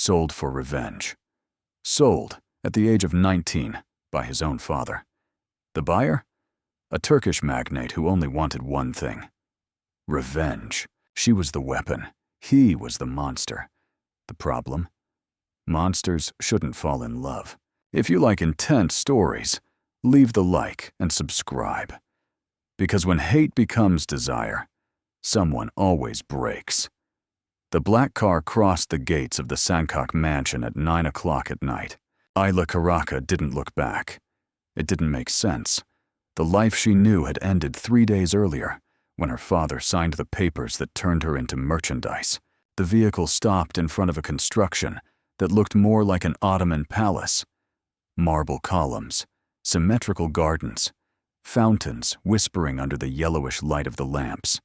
sold for revenge. Sold at the age of 19 by his own father. The buyer? A Turkish magnate who only wanted one thing: revenge. She was the weapon. He was the monster. The problem? Monsters shouldn't fall in love. If you like intense stories, leave the like and subscribe. Because when hate becomes desire, someone always breaks. The black car crossed the gates of the Sankok mansion at 9 o'clock at night. Ayla Karaka didn't look back. It didn't make sense. The life she knew had ended 3 days earlier, when her father signed the papers that turned her into merchandise. The vehicle stopped in front of a construction that looked more like an Ottoman palace. Marble columns, symmetrical gardens, fountains whispering under the yellowish light of the lamps.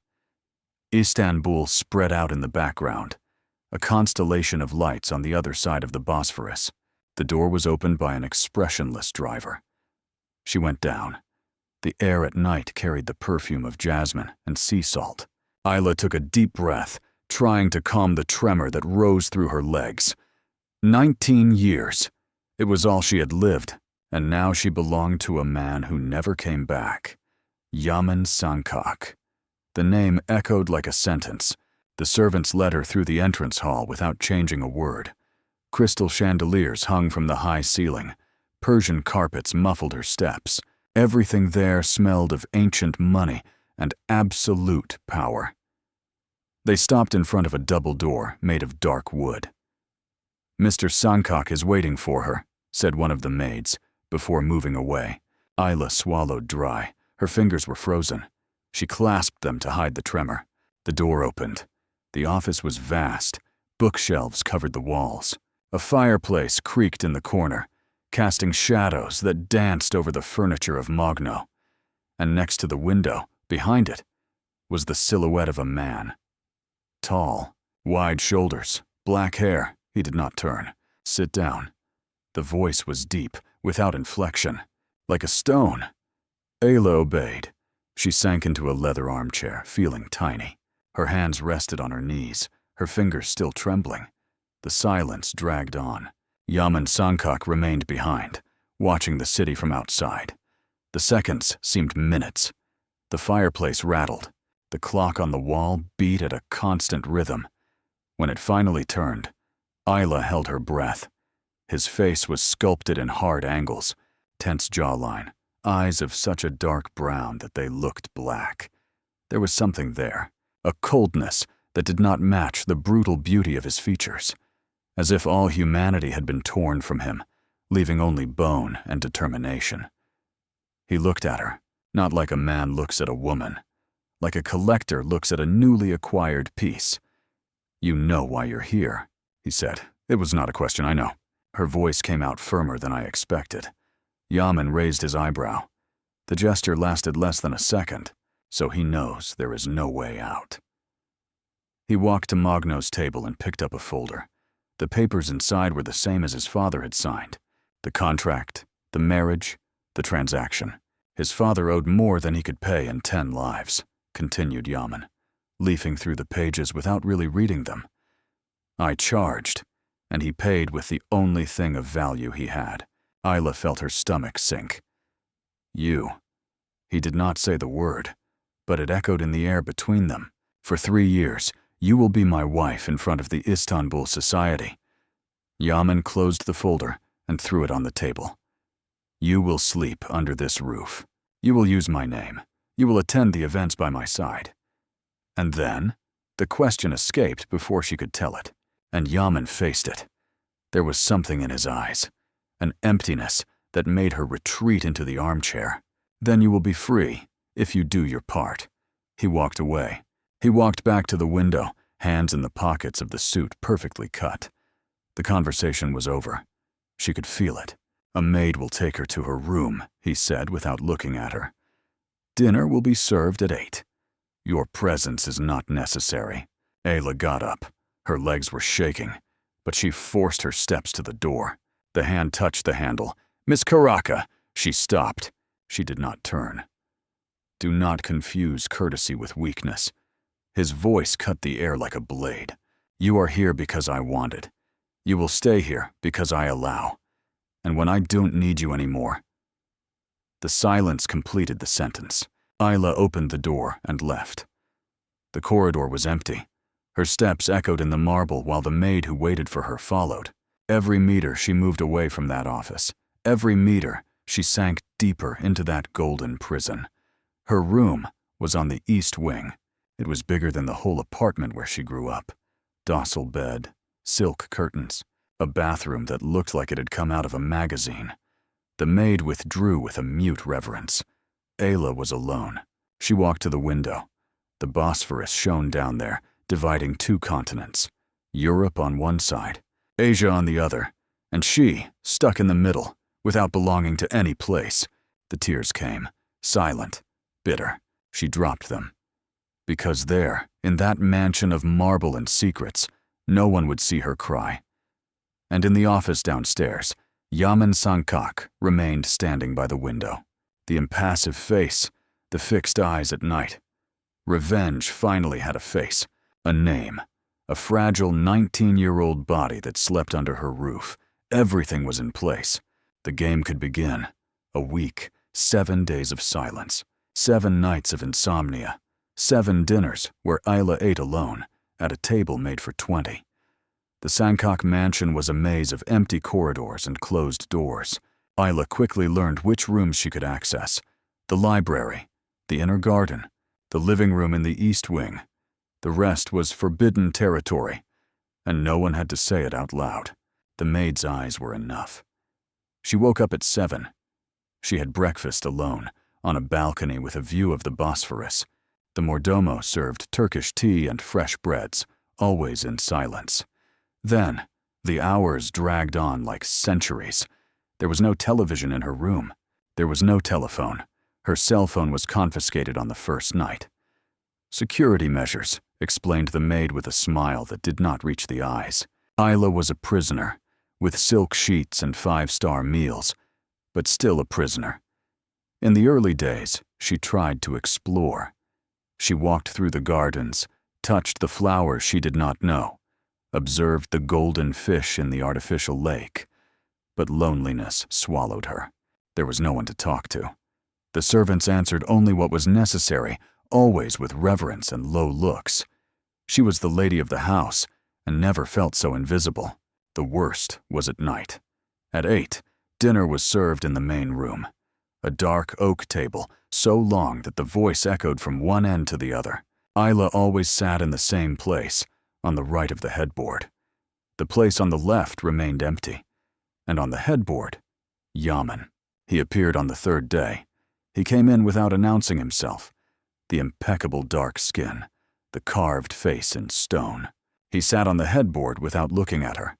Istanbul spread out in the background, a constellation of lights on the other side of the Bosphorus. The door was opened by an expressionless driver. She went down. The air at night carried the perfume of jasmine and sea salt. Ayla took a deep breath, trying to calm the tremor that rose through her legs. 19 years. It was all she had lived, and now she belonged to a man who never came back. Yaman Sankok. The name echoed like a sentence. The servants led her through the entrance hall without changing a word. Crystal chandeliers hung from the high ceiling. Persian carpets muffled her steps. Everything there smelled of ancient money and absolute power. They stopped in front of a double door made of dark wood. "Mr. Sankok is waiting for her," said one of the maids, before moving away. Ayla swallowed dry. Her fingers were frozen. She clasped them to hide the tremor. The door opened. The office was vast. Bookshelves covered the walls. A fireplace creaked in the corner, casting shadows that danced over the furniture of Mogno. And next to the window, behind it, was the silhouette of a man. Tall, wide shoulders, black hair. He did not turn. "Sit down." The voice was deep, without inflection, like a stone. Ayla obeyed. She sank into a leather armchair, feeling tiny. Her hands rested on her knees, her fingers still trembling. The silence dragged on. Yaman Sankok remained behind, watching the city from outside. The seconds seemed minutes. The fireplace rattled. The clock on the wall beat at a constant rhythm. When it finally turned, Ayla held her breath. His face was sculpted in hard angles, tense jawline, eyes of such a dark brown that they looked black. There was something there, a coldness that did not match the brutal beauty of his features, as if all humanity had been torn from him, leaving only bone and determination. He looked at her, not like a man looks at a woman, like a collector looks at a newly acquired piece. "You know why you're here," he said. "It was not a question, I know." Her voice came out firmer than I expected. Yaman raised his eyebrow. The gesture lasted less than a second, so he knows there is no way out. He walked to Mogno's table and picked up a folder. The papers inside were the same as his father had signed. The contract, the marriage, the transaction. His father owed more than he could pay in 10 lives, continued Yaman, leafing through the pages without really reading them. I charged, and he paid with the only thing of value he had. Ayla felt her stomach sink. "You." He did not say the word, but it echoed in the air between them. "For 3 years, you will be my wife in front of the Istanbul society." Yaman closed the folder and threw it on the table. "You will sleep under this roof. You will use my name. You will attend the events by my side." And then, the question escaped before she could tell it, and Yaman faced it. There was something in his eyes, an emptiness that made her retreat into the armchair. "Then you will be free, if you do your part." He walked away. He walked back to the window, hands in the pockets of the suit perfectly cut. The conversation was over. She could feel it. "A maid will take her to her room," he said without looking at her. "Dinner will be served at 8. Your presence is not necessary." Ayla got up. Her legs were shaking, but she forced her steps to the door. The hand touched the handle. "Miss Karaka!" She stopped. She did not turn. Do not confuse courtesy with weakness. His voice cut the air like a blade. "You are here because I wanted. You will stay here because I allow. And when I don't need you anymore. The silence completed the sentence. Isla opened the door and left. The corridor was empty. Her steps echoed in the marble while the maid who waited for her followed. Every meter she moved away from that office. Every meter she sank deeper into that golden prison. Her room was on the east wing. It was bigger than the whole apartment where she grew up. Docile bed, silk curtains, a bathroom that looked like it had come out of a magazine. The maid withdrew with a mute reverence. Ayla was alone. She walked to the window. The Bosphorus shone down there, dividing two continents. Europe on one side, Asia on the other, and she, stuck in the middle, without belonging to any place. The tears came, silent, bitter. She dropped them. Because there, in that mansion of marble and secrets, no one would see her cry. And in the office downstairs, Yaman Sankak remained standing by the window. The impassive face, the fixed eyes at night. Revenge finally had a face, a name, a fragile 19-year-old body that slept under her roof. Everything was in place. The game could begin. A week, 7 days of silence, 7 nights of insomnia, 7 dinners where Ayla ate alone, at a table made for 20. The Sankak mansion was a maze of empty corridors and closed doors. Ayla quickly learned which rooms she could access. The library, the inner garden, the living room in the east wing. The rest was forbidden territory, and no one had to say it out loud. The maid's eyes were enough. She woke up at 7. She had breakfast alone, on a balcony with a view of the Bosphorus. The mordomo served Turkish tea and fresh breads, always in silence. Then, the hours dragged on like centuries. There was no television in her room. There was no telephone. Her cell phone was confiscated on the first night. Security measures, explained the maid with a smile that did not reach the eyes. Ayla was a prisoner, with silk sheets and 5-star meals, but still a prisoner. In the early days, she tried to explore. She walked through the gardens, touched the flowers she did not know, observed the golden fish in the artificial lake. But loneliness swallowed her. There was no one to talk to. The servants answered only what was necessary, always with reverence and low looks. She was the lady of the house, and never felt so invisible. The worst was at night. At 8, dinner was served in the main room. A dark oak table, so long that the voice echoed from one end to the other. Ayla always sat in the same place, on the right of the headboard. The place on the left remained empty. And on the headboard, Yaman. He appeared on the 3rd day. He came in without announcing himself. The impeccable dark skin, the carved face in stone. He sat on the headboard without looking at her.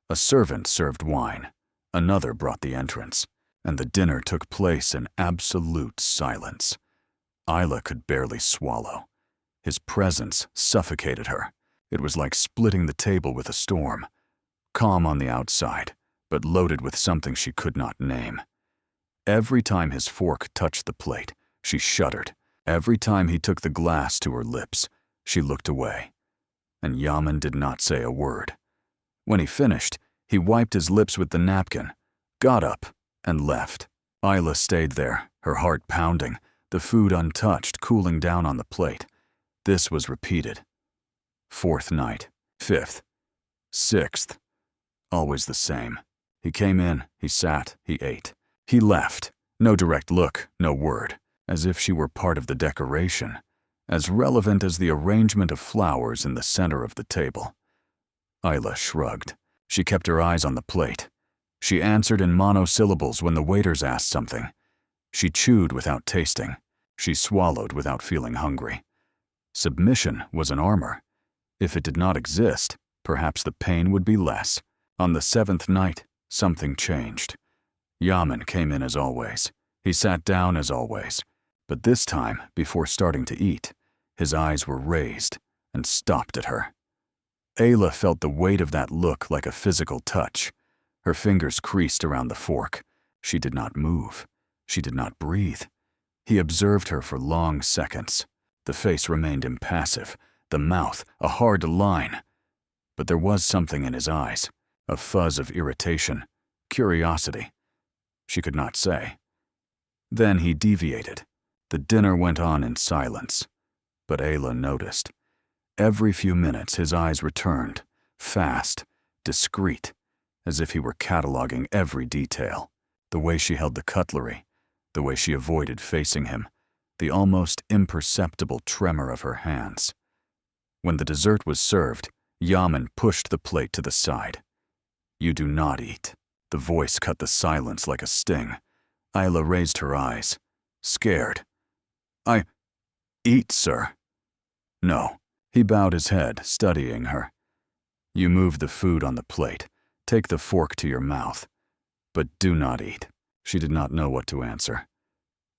A servant served wine. Another brought the entrance. And the dinner took place in absolute silence. Ayla could barely swallow. His presence suffocated her. It was like splitting the table with a storm. Calm on the outside, but loaded with something she could not name. Every time his fork touched the plate, she shuddered. Every time he took the glass to her lips, she looked away. And Yaman did not say a word. When he finished, he wiped his lips with the napkin, got up, and left. Ayla stayed there, her heart pounding, the food untouched, cooling down on the plate. This was repeated. 4th night, 5th, 6th, always the same. He came in, he sat, he ate. He left, no direct look, no word, as if she were part of the decoration, as relevant as the arrangement of flowers in the center of the table. Ayla shrugged. She kept her eyes on the plate. She answered in monosyllables when the waiters asked something. She chewed without tasting. She swallowed without feeling hungry. Submission was an armor. If it did not exist, perhaps the pain would be less. On the 7th night, something changed. Yaman came in as always. He sat down as always. But this time, before starting to eat, his eyes were raised and stopped at her. Ayla felt the weight of that look like a physical touch. Her fingers creased around the fork. She did not move. She did not breathe. He observed her for long seconds. The face remained impassive, the mouth a hard line. But there was something in his eyes, a fuzz of irritation, curiosity. She could not say. Then he deviated. The dinner went on in silence, but Ayla noticed. Every few minutes his eyes returned, fast, discreet, as if he were cataloging every detail. The way she held the cutlery, the way she avoided facing him, the almost imperceptible tremor of her hands. When the dessert was served, Yaman pushed the plate to the side. "You do not eat." The voice cut the silence like a sting. Ayla raised her eyes, scared. "I eat, sir." "No." He bowed his head, studying her. "You move the food on the plate. Take the fork to your mouth. But do not eat." She did not know what to answer.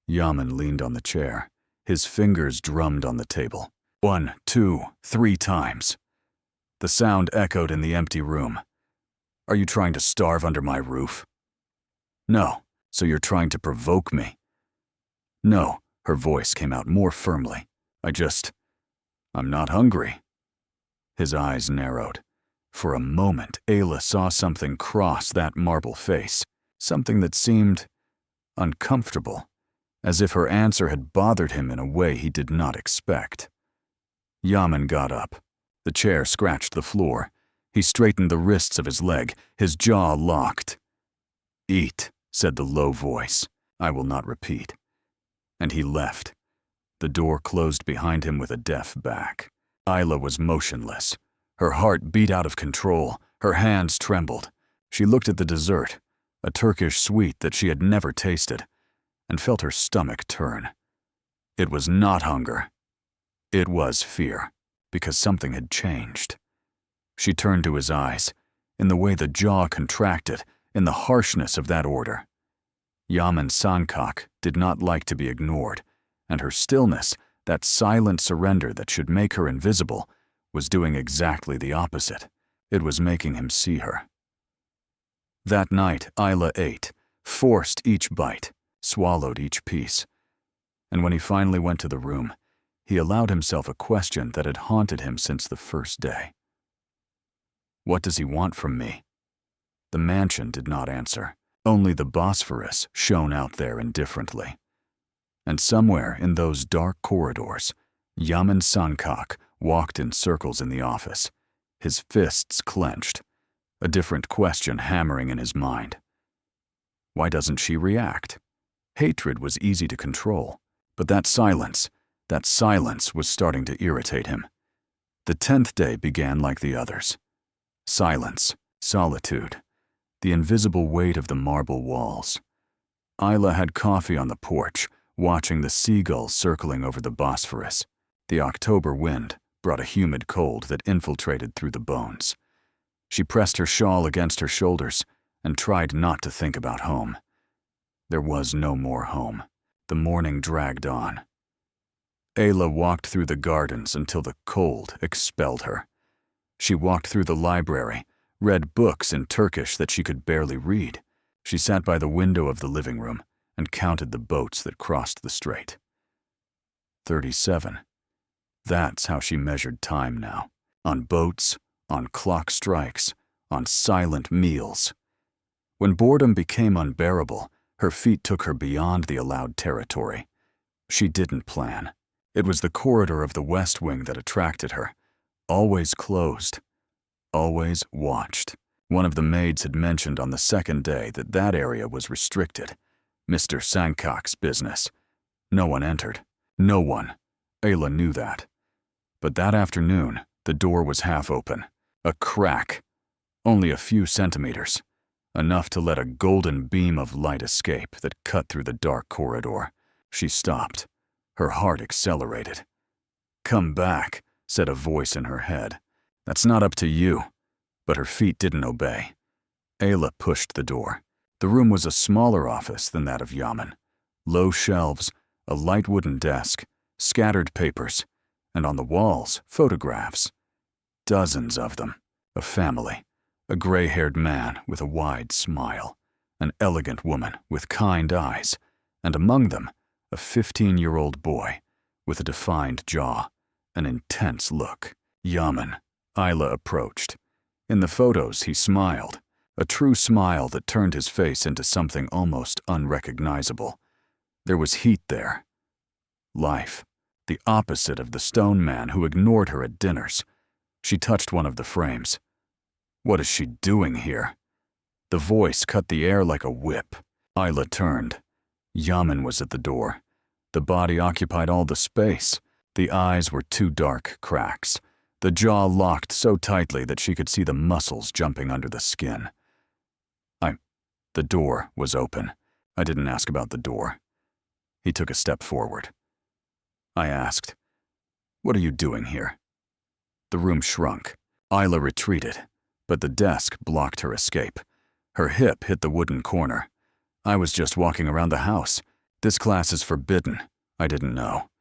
Yaman leaned on the chair. His fingers drummed on the table. 1, 2, 3 times. The sound echoed in the empty room. "Are you trying to starve under my roof?" "No. So you're trying to provoke me?" "No." Her voice came out more firmly. I'm not hungry." His eyes narrowed. For a moment, Ayla saw something cross that marble face, something that seemed uncomfortable, as if her answer had bothered him in a way he did not expect. Yaman got up. The chair scratched the floor. He straightened the wrists of his leg, his jaw locked. "Eat," said the low voice. "I will not repeat." And he left. The door closed behind him with a deaf back. Ayla was motionless. Her heart beat out of control. Her hands trembled. She looked at the dessert, a Turkish sweet that she had never tasted, and felt her stomach turn. It was not hunger. It was fear, because something had changed. She turned to his eyes, in the way the jaw contracted, in the harshness of that order. Yaman Sankak did not like to be ignored, and her stillness, that silent surrender that should make her invisible, was doing exactly the opposite. It was making him see her. That night, Ayla ate, forced each bite, swallowed each piece. And when he finally went to the room, he allowed himself a question that had haunted him since the first day. "What does he want from me?" The mansion did not answer. Only the Bosphorus shone out there indifferently. And somewhere in those dark corridors, Yaman Sankak walked in circles in the office, his fists clenched, a different question hammering in his mind. Why doesn't she react? Hatred was easy to control, but that silence was starting to irritate him. The 10th day began like the others. Silence, solitude, the invisible weight of the marble walls. Ayla had coffee on the porch, watching the seagulls circling over the Bosphorus. The October wind brought a humid cold that infiltrated through the bones. She pressed her shawl against her shoulders and tried not to think about home. There was no more home. The morning dragged on. Ayla walked through the gardens until the cold expelled her. She walked through the library, read books in Turkish that she could barely read. She sat by the window of the living room and counted the boats that crossed the strait. 37. That's how she measured time now. On boats, on clock strikes, on silent meals. When boredom became unbearable, her feet took her beyond the allowed territory. She didn't plan. It was the corridor of the West Wing that attracted her. Always closed. Always watched. One of the maids had mentioned on the second day that that area was restricted. Mr. Sankak's business. No one entered. No one. Ayla knew that. But that afternoon, the door was half open. A crack. Only a few centimeters. Enough to let a golden beam of light escape that cut through the dark corridor. She stopped. Her heart accelerated. "Come back," said a voice in her head. "That's not up to you." But her feet didn't obey. Ayla pushed the door. The room was a smaller office than that of Yaman. Low shelves, a light wooden desk, scattered papers, and on the walls, photographs. Dozens of them. A family. A gray-haired man with a wide smile. An elegant woman with kind eyes. And among them, a 15-year-old boy with a defined jaw, an intense look. Yaman. Ayla approached. In the photos, he smiled. A true smile that turned his face into something almost unrecognizable. There was heat there. Life. The opposite of the stone man who ignored her at dinners. She touched one of the frames. What is she doing here? The voice cut the air like a whip. Isla turned. Yaman was at the door. The body occupied all the space. The eyes were two dark cracks. The jaw locked so tightly that she could see the muscles jumping under the skin. The door was open. I didn't ask about the door. He took a step forward. I asked, "What are you doing here?" The room shrunk. Isla retreated, but the desk blocked her escape. Her hip hit the wooden corner. I was just walking around the house. This class is forbidden. I didn't know.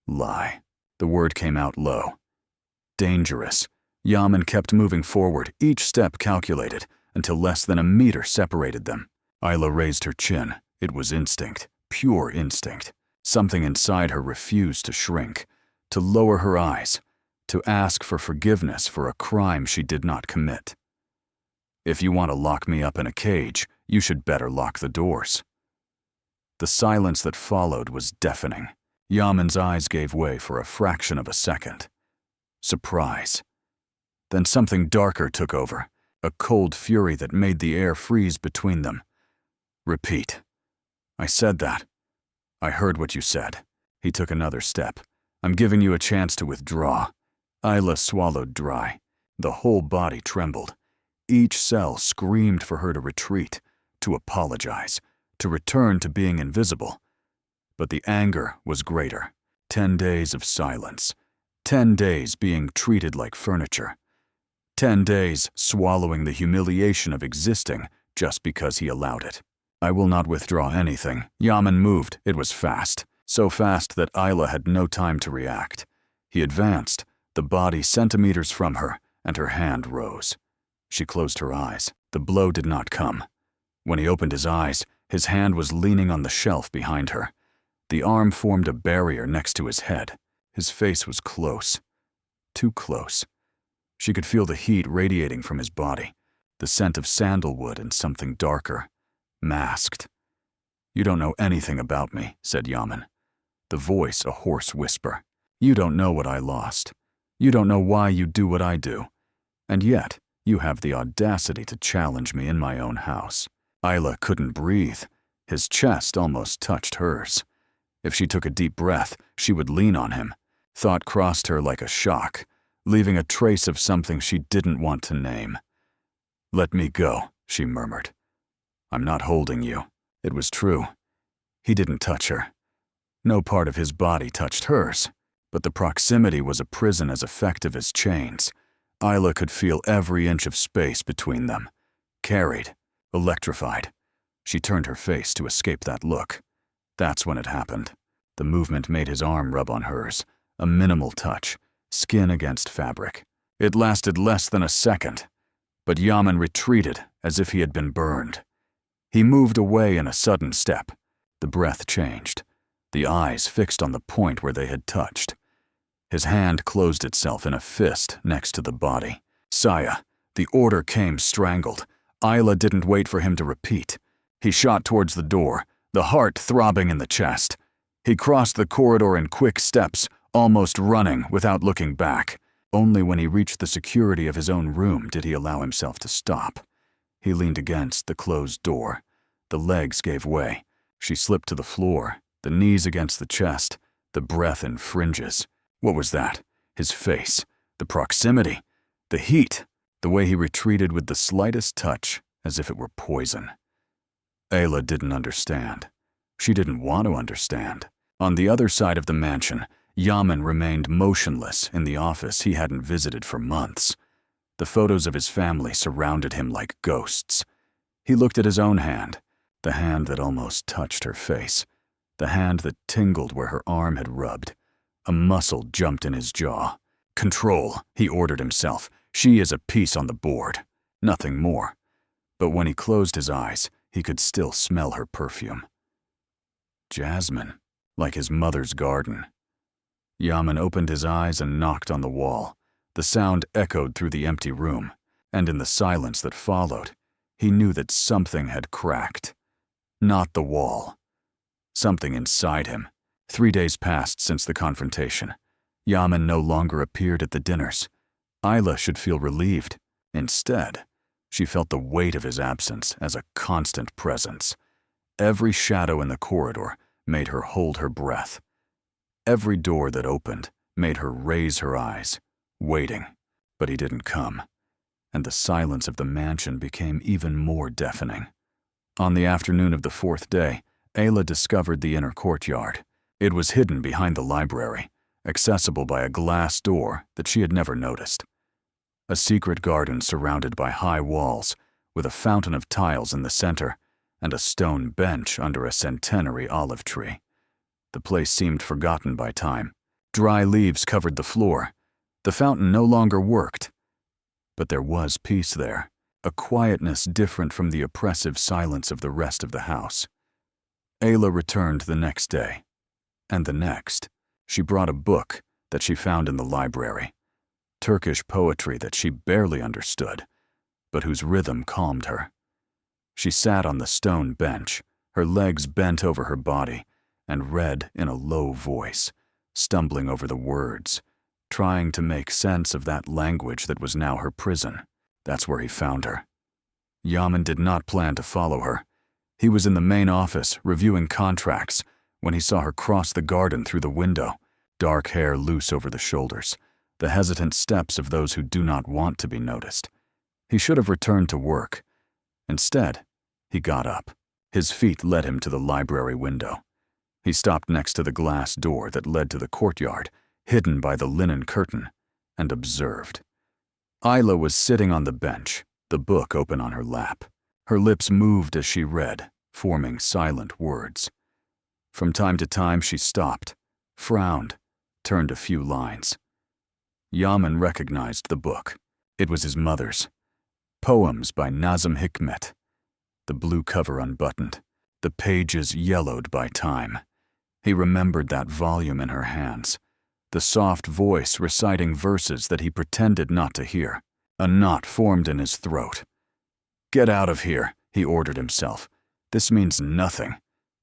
Lie. The word came out low. Dangerous. Yaman kept moving forward, each step calculated, until less than a meter separated them. Isla raised her chin. It was instinct, pure instinct. Something inside her refused to shrink, to lower her eyes, to ask for forgiveness for a crime she did not commit. If you want to lock me up in a cage, you should better lock the doors. The silence that followed was deafening. Yaman's eyes gave way for a fraction of a second. Surprise. Then something darker took over, a cold fury that made the air freeze between them. Repeat. I said that. I heard what you said. He took another step. I'm giving you a chance to withdraw. Isla swallowed dry. The whole body trembled. Each cell screamed for her to retreat, to apologize, to return to being invisible. But the anger was greater. 10 days of silence. 10 days being treated like furniture. 10 days swallowing the humiliation of existing just because he allowed it. I will not withdraw anything. Yaman moved. It was fast. So fast that Isla had no time to react. He advanced, the body centimeters from her, and her hand rose. She closed her eyes. The blow did not come. When he opened his eyes, his hand was leaning on the shelf behind her. The arm formed a barrier next to his head. His face was close. Too close. She could feel the heat radiating from his body, the scent of sandalwood and something darker, masked. You don't know anything about me, said Yaman. The voice a hoarse whisper. You don't know what I lost. You don't know why you do what I do. And yet, you have the audacity to challenge me in my own house. Isla couldn't breathe. His chest almost touched hers. If she took a deep breath, she would lean on him. Thought crossed her like a shock, leaving a trace of something she didn't want to name. Let me go, she murmured. I'm not holding you. It was true. He didn't touch her. No part of his body touched hers, but the proximity was a prison as effective as chains. Isla could feel every inch of space between them. Carried, electrified. She turned her face to escape that look. That's when it happened. The movement made his arm rub on hers, a minimal touch, skin against fabric. It lasted less than a second, but Yaman retreated as if he had been burned. He moved away in a sudden step. The breath changed, the eyes fixed on the point where they had touched. His hand closed itself in a fist next to the body. Saya, the order came strangled. Isla didn't wait for him to repeat. He shot towards the door, the heart throbbing in the chest. He crossed the corridor in quick steps, almost running without looking back. Only when he reached the security of his own room did he allow himself to stop. He leaned against the closed door. The legs gave way. She slipped to the floor, the knees against the chest, the breath in fringes. What was that? His face, the proximity, the heat, the way he retreated with the slightest touch, as if it were poison. Ayla didn't understand. She didn't want to understand. On the other side of the mansion, Yaman remained motionless in the office he hadn't visited for months. The photos of his family surrounded him like ghosts. He looked at his own hand, the hand that almost touched her face, the hand that tingled where her arm had rubbed. A muscle jumped in his jaw. Control, he ordered himself. She is a piece on the board, nothing more. But when he closed his eyes, he could still smell her perfume. Jasmine, like his mother's garden. Yaman opened his eyes and knocked on the wall. The sound echoed through the empty room, and in the silence that followed, He knew that something had cracked. Not the wall. Something inside him. 3 days passed since the confrontation. Yaman no longer appeared at the dinners. Ayla should feel relieved. Instead, she felt the weight of his absence as a constant presence. Every shadow in the corridor made her hold her breath. Every door that opened made her raise her eyes, waiting. But he didn't come, and the silence of the mansion became even more deafening. On the afternoon of the 4th day, Ayla discovered the inner courtyard. It was hidden behind the library, accessible by a glass door that she had never noticed. A secret garden surrounded by high walls, with a fountain of tiles in the center, and a stone bench under a centenary olive tree. The place seemed forgotten by time. Dry leaves covered the floor. The fountain no longer worked. But there was peace there, a quietness different from the oppressive silence of the rest of the house. Ayla returned the next day, and the next. She brought a book that she found in the library, Turkish poetry that she barely understood, but whose rhythm calmed her. She sat on the stone bench, her legs bent over her body, and read in a low voice, stumbling over the words, trying to make sense of that language that was now her prison. That's where he found her. Yaman did not plan to follow her. He was in the main office, reviewing contracts, when he saw her cross the garden through the window, dark hair loose over the shoulders, the hesitant steps of those who do not want to be noticed. He should have returned to work. Instead, he got up. His feet led him to the library window. He stopped next to the glass door that led to the courtyard, hidden by the linen curtain, and observed. Ayla was sitting on the bench, the book open on her lap. Her lips moved as she read, forming silent words. From time to time she stopped, frowned, turned a few lines. Yaman recognized the book. It was his mother's. Poems by Nazım Hikmet. The blue cover unbuttoned, the pages yellowed by time. He remembered that volume in her hands, the soft voice reciting verses that he pretended not to hear. A knot formed in his throat. "Get out of here," he ordered himself. "This means nothing."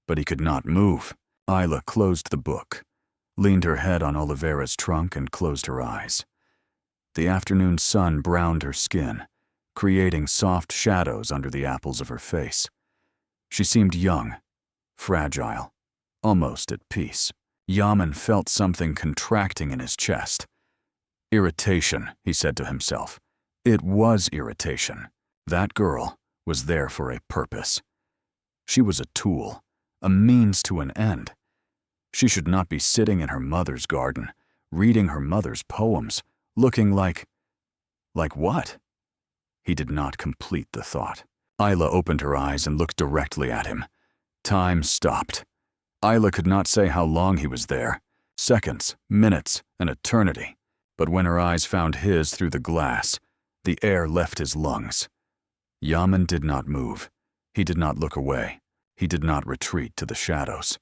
But he could not move. Ayla closed the book, leaned her head on Oliveira's trunk, and closed her eyes. The afternoon sun browned her skin, creating soft shadows under the apples of her face. She seemed young, fragile, almost at peace. Yaman felt something contracting in his chest. Irritation, he said to himself. It was irritation. That girl was there for a purpose. She was a tool, a means to an end. She should not be sitting in her mother's garden, reading her mother's poems, looking like what? He did not complete the thought. Ayla opened her eyes and looked directly at him. Time stopped. Ayla could not say how long he was there, seconds, minutes, an eternity. But when her eyes found his through the glass, the air left his lungs. Yaman did not move. He did not look away. He did not retreat to the shadows.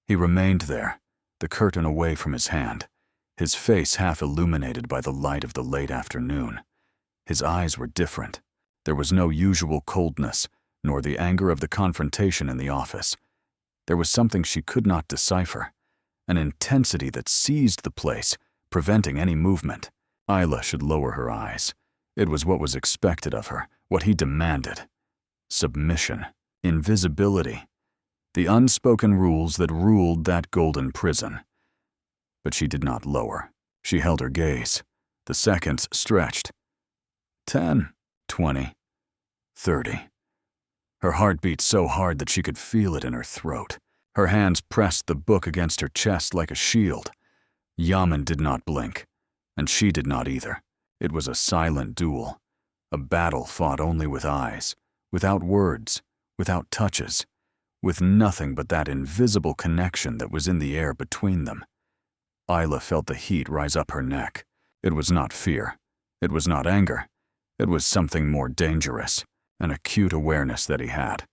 He remained there, the curtain away from his hand, his face half illuminated by the light of the late afternoon. His eyes were different. There was no usual coldness, nor the anger of the confrontation in the office. There was something she could not decipher, an intensity that seized the place, preventing any movement. Ayla should lower her eyes. It was what was expected of her, what he demanded. Submission, invisibility, the unspoken rules that ruled that golden prison. But she did not lower. She held her gaze. The seconds stretched. 10, 20, 30. Her heart beat so hard that she could feel it in her throat. Her hands pressed the book against her chest like a shield. Yaman did not blink, and she did not either. It was a silent duel, a battle fought only with eyes, without words, without touches, with nothing but that invisible connection that was in the air between them. Ayla felt the heat rise up her neck. It was not fear. It was not anger. It was something more dangerous, an acute awareness that he had,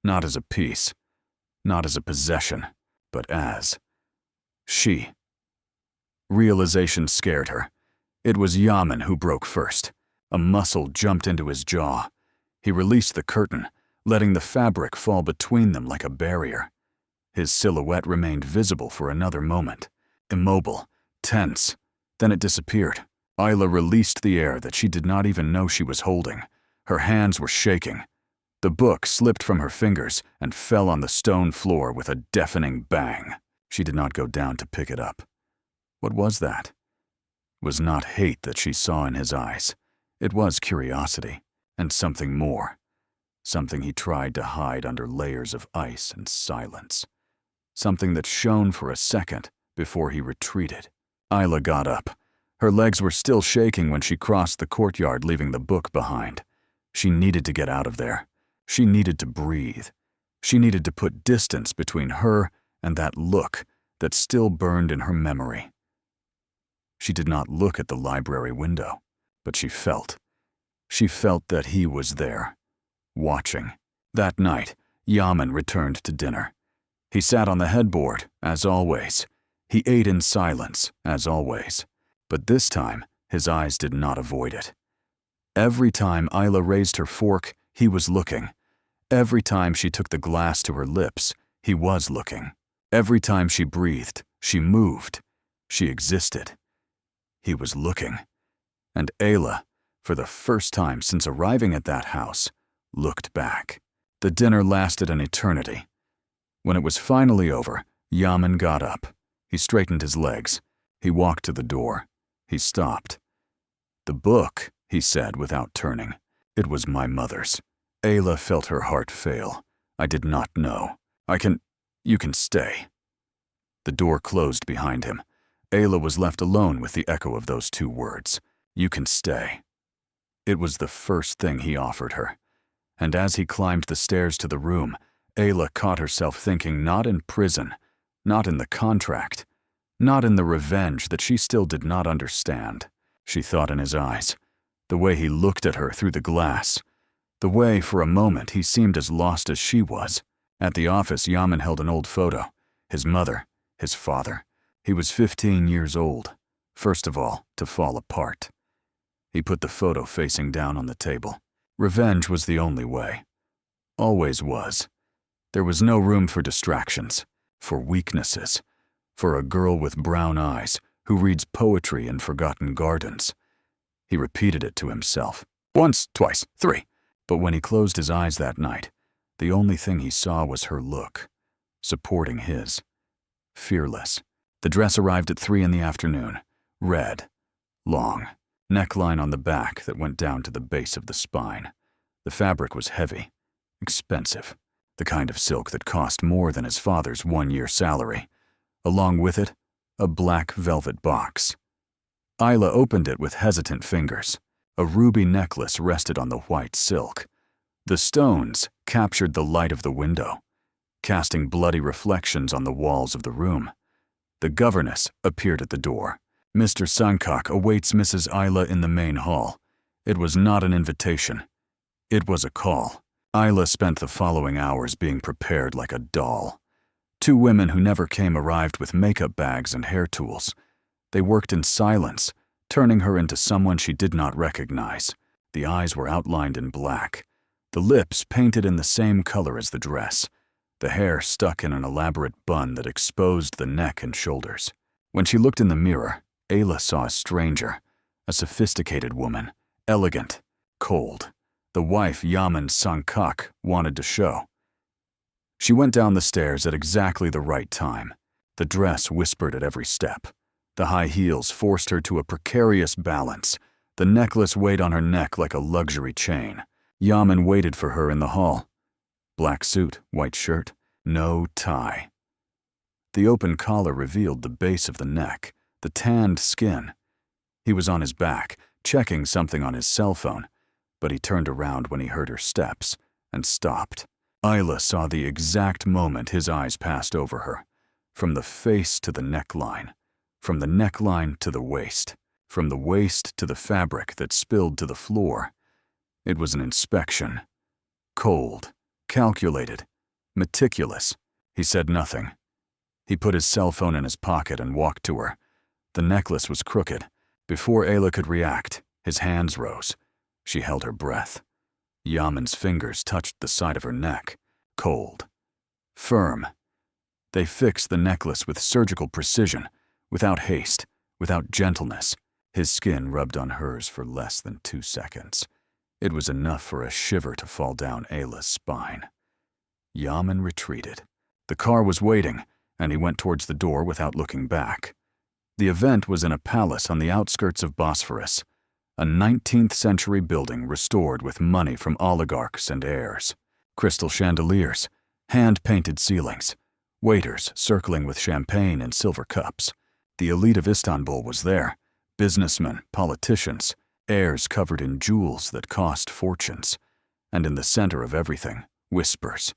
not as a piece, not as a possession, but as she. Realization scared her. It was Yaman who broke first. A muscle jumped into his jaw. He released the curtain, letting the fabric fall between them like a barrier. His silhouette remained visible for another moment, immobile, tense. Then it disappeared. Isla released the air that she did not even know she was holding. Her hands were shaking. The book slipped from her fingers and fell on the stone floor with a deafening bang. She did not go down to pick it up. What was that? It was not hate that she saw in his eyes. It was curiosity, and something more. Something he tried to hide under layers of ice and silence. Something that shone for a second before he retreated. Isla got up. Her legs were still shaking when she crossed the courtyard, leaving the book behind. She needed to get out of there. She needed to breathe. She needed to put distance between her and that look that still burned in her memory. She did not look at the library window, but she felt. She felt that he was there, watching. That night, Yaman returned to dinner. He sat on the headboard, as always. He ate in silence, as always. But this time, his eyes did not avoid it. Every time Isla raised her fork, he was looking. Every time she took the glass to her lips, he was looking. Every time she breathed, she moved. She existed. He was looking. And Ayla, for the first time since arriving at that house, looked back. The dinner lasted an eternity. When it was finally over, Yaman got up. He straightened his legs. He walked to the door. He stopped. "The book," he said without turning. "It was my mother's." Ayla felt her heart fail. "I did not know. You can stay." The door closed behind him. Ayla was left alone with the echo of those two words. "You can stay." It was the first thing he offered her. And as he climbed the stairs to the room, Ayla caught herself thinking not in prison, not in the contract, not in the revenge that she still did not understand. She thought in his eyes, the way he looked at her through the glass, the way for a moment he seemed as lost as she was. At the office, Yaman held an old photo. His mother, his father. He was 15 years old, first of all, to fall apart. He put the photo facing down on the table. Revenge was the only way. Always was. There was no room for distractions, for weaknesses, for a girl with brown eyes who reads poetry in forgotten gardens. He repeated it to himself. Once, twice, three. But when he closed his eyes that night, the only thing he saw was her look, supporting his. Fearless. The dress arrived at 3 in the afternoon. Red. Long. Neckline on the back that went down to the base of the spine. The fabric was heavy. Expensive. The kind of silk that cost more than his father's 1-year salary. Along with it, a black velvet box. Isla opened it with hesitant fingers. A ruby necklace rested on the white silk. The stones captured the light of the window, casting bloody reflections on the walls of the room. The governess appeared at the door. "Mr. Sankak awaits Mrs. Isla in the main hall." It was not an invitation. It was a call. Isla spent the following hours being prepared like a doll. 2 women who never came arrived with makeup bags and hair tools. They worked in silence, turning her into someone she did not recognize. The eyes were outlined in black. The lips painted in the same color as the dress. The hair stuck in an elaborate bun that exposed the neck and shoulders. When she looked in the mirror, Ayla saw a stranger, a sophisticated woman, elegant, cold, the wife Yaman Sankak wanted to show. She went down the stairs at exactly the right time. The dress whispered at every step. The high heels forced her to a precarious balance. The necklace weighed on her neck like a luxury chain. Yaman waited for her in the hall. Black suit, white shirt, no tie. The open collar revealed the base of the neck, the tanned skin. He was on his back, checking something on his cell phone, but he turned around when he heard her steps and stopped. Isla saw the exact moment his eyes passed over her, from the face to the neckline, from the neckline to the waist, from the waist to the fabric that spilled to the floor. It was an inspection. Cold, calculated, meticulous. He said nothing. He put his cell phone in his pocket and walked to her. The necklace was crooked. Before Ayla could react, his hands rose. She held her breath. Yaman's fingers touched the side of her neck, cold, firm. They fixed the necklace with surgical precision, without haste, without gentleness. His skin rubbed on hers for less than 2 seconds. It was enough for a shiver to fall down Ayla's spine. Yaman retreated. The car was waiting, and he went towards the door without looking back. The event was in a palace on the outskirts of Bosphorus, a 19th-century building restored with money from oligarchs and heirs. Crystal chandeliers, hand-painted ceilings, waiters circling with champagne and silver cups. The elite of Istanbul was there, businessmen, politicians, heirs covered in jewels that cost fortunes. And in the center of everything, whispers.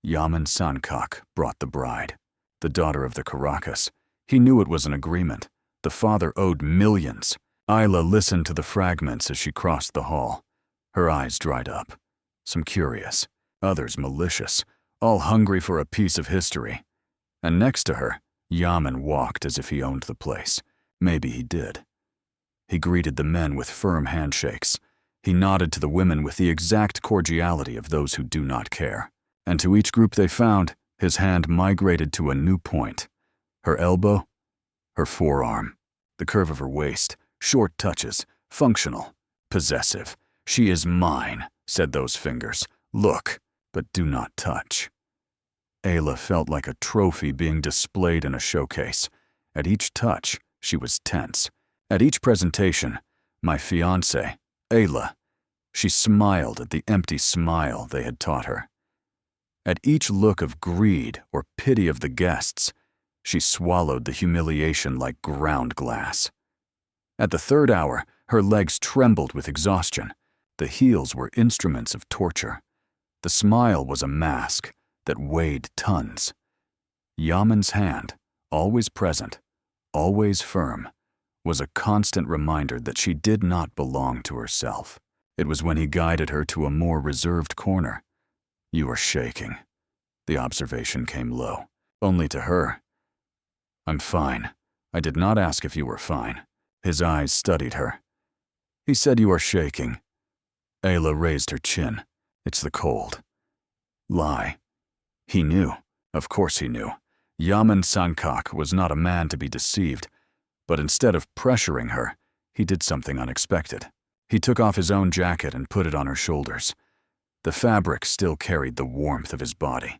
Yaman Sankak brought the bride, the daughter of the Caracas. He knew it was an agreement. The father owed millions. Ayla listened to the fragments as she crossed the hall. Her eyes dried up. Some curious, others malicious, all hungry for a piece of history. And next to her, Yaman walked as if he owned the place. Maybe he did. He greeted the men with firm handshakes. He nodded to the women with the exact cordiality of those who do not care. And to each group they found, his hand migrated to a new point. Her elbow, her forearm, the curve of her waist, short touches, functional, possessive. She is mine, said those fingers. Look, but do not touch. Ayla felt like a trophy being displayed in a showcase. At each touch, she was tense. At each presentation, my fiancé, Ayla, she smiled at the empty smile they had taught her. At each look of greed or pity of the guests, she swallowed the humiliation like ground glass. At the 3rd hour, her legs trembled with exhaustion. The heels were instruments of torture. The smile was a mask that weighed tons. Yaman's hand, always present, always firm, was a constant reminder that she did not belong to herself. It was when he guided her to a more reserved corner. You are shaking. The observation came low, only to her. I'm fine. I did not ask if you were fine. His eyes studied her. He said you are shaking. Ayla raised her chin. It's the cold. Lie. He knew. Of course he knew. Yaman Sankak was not a man to be deceived, but instead of pressuring her, he did something unexpected. He took off his own jacket and put it on her shoulders. The fabric still carried the warmth of his body.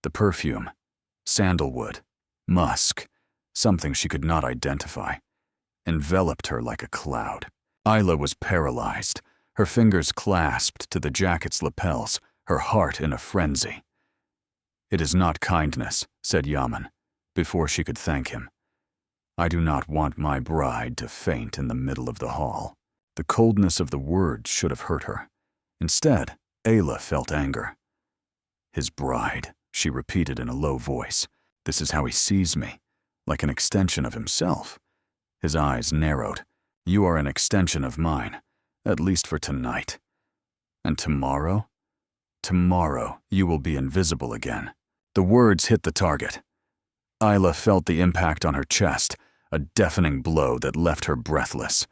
The perfume, sandalwood, musk, something she could not identify, enveloped her like a cloud. Ayla was paralyzed, her fingers clasped to the jacket's lapels, her heart in a frenzy. It is not kindness, said Yaman, before she could thank him. I do not want my bride to faint in the middle of the hall. The coldness of the words should have hurt her. Instead, Ayla felt anger. His bride, she repeated in a low voice. This is how he sees me, like an extension of himself. His eyes narrowed. You are an extension of mine, at least for tonight. And tomorrow? Tomorrow you will be invisible again. The words hit the target. Ayla felt the impact on her chest, a deafening blow that left her breathless.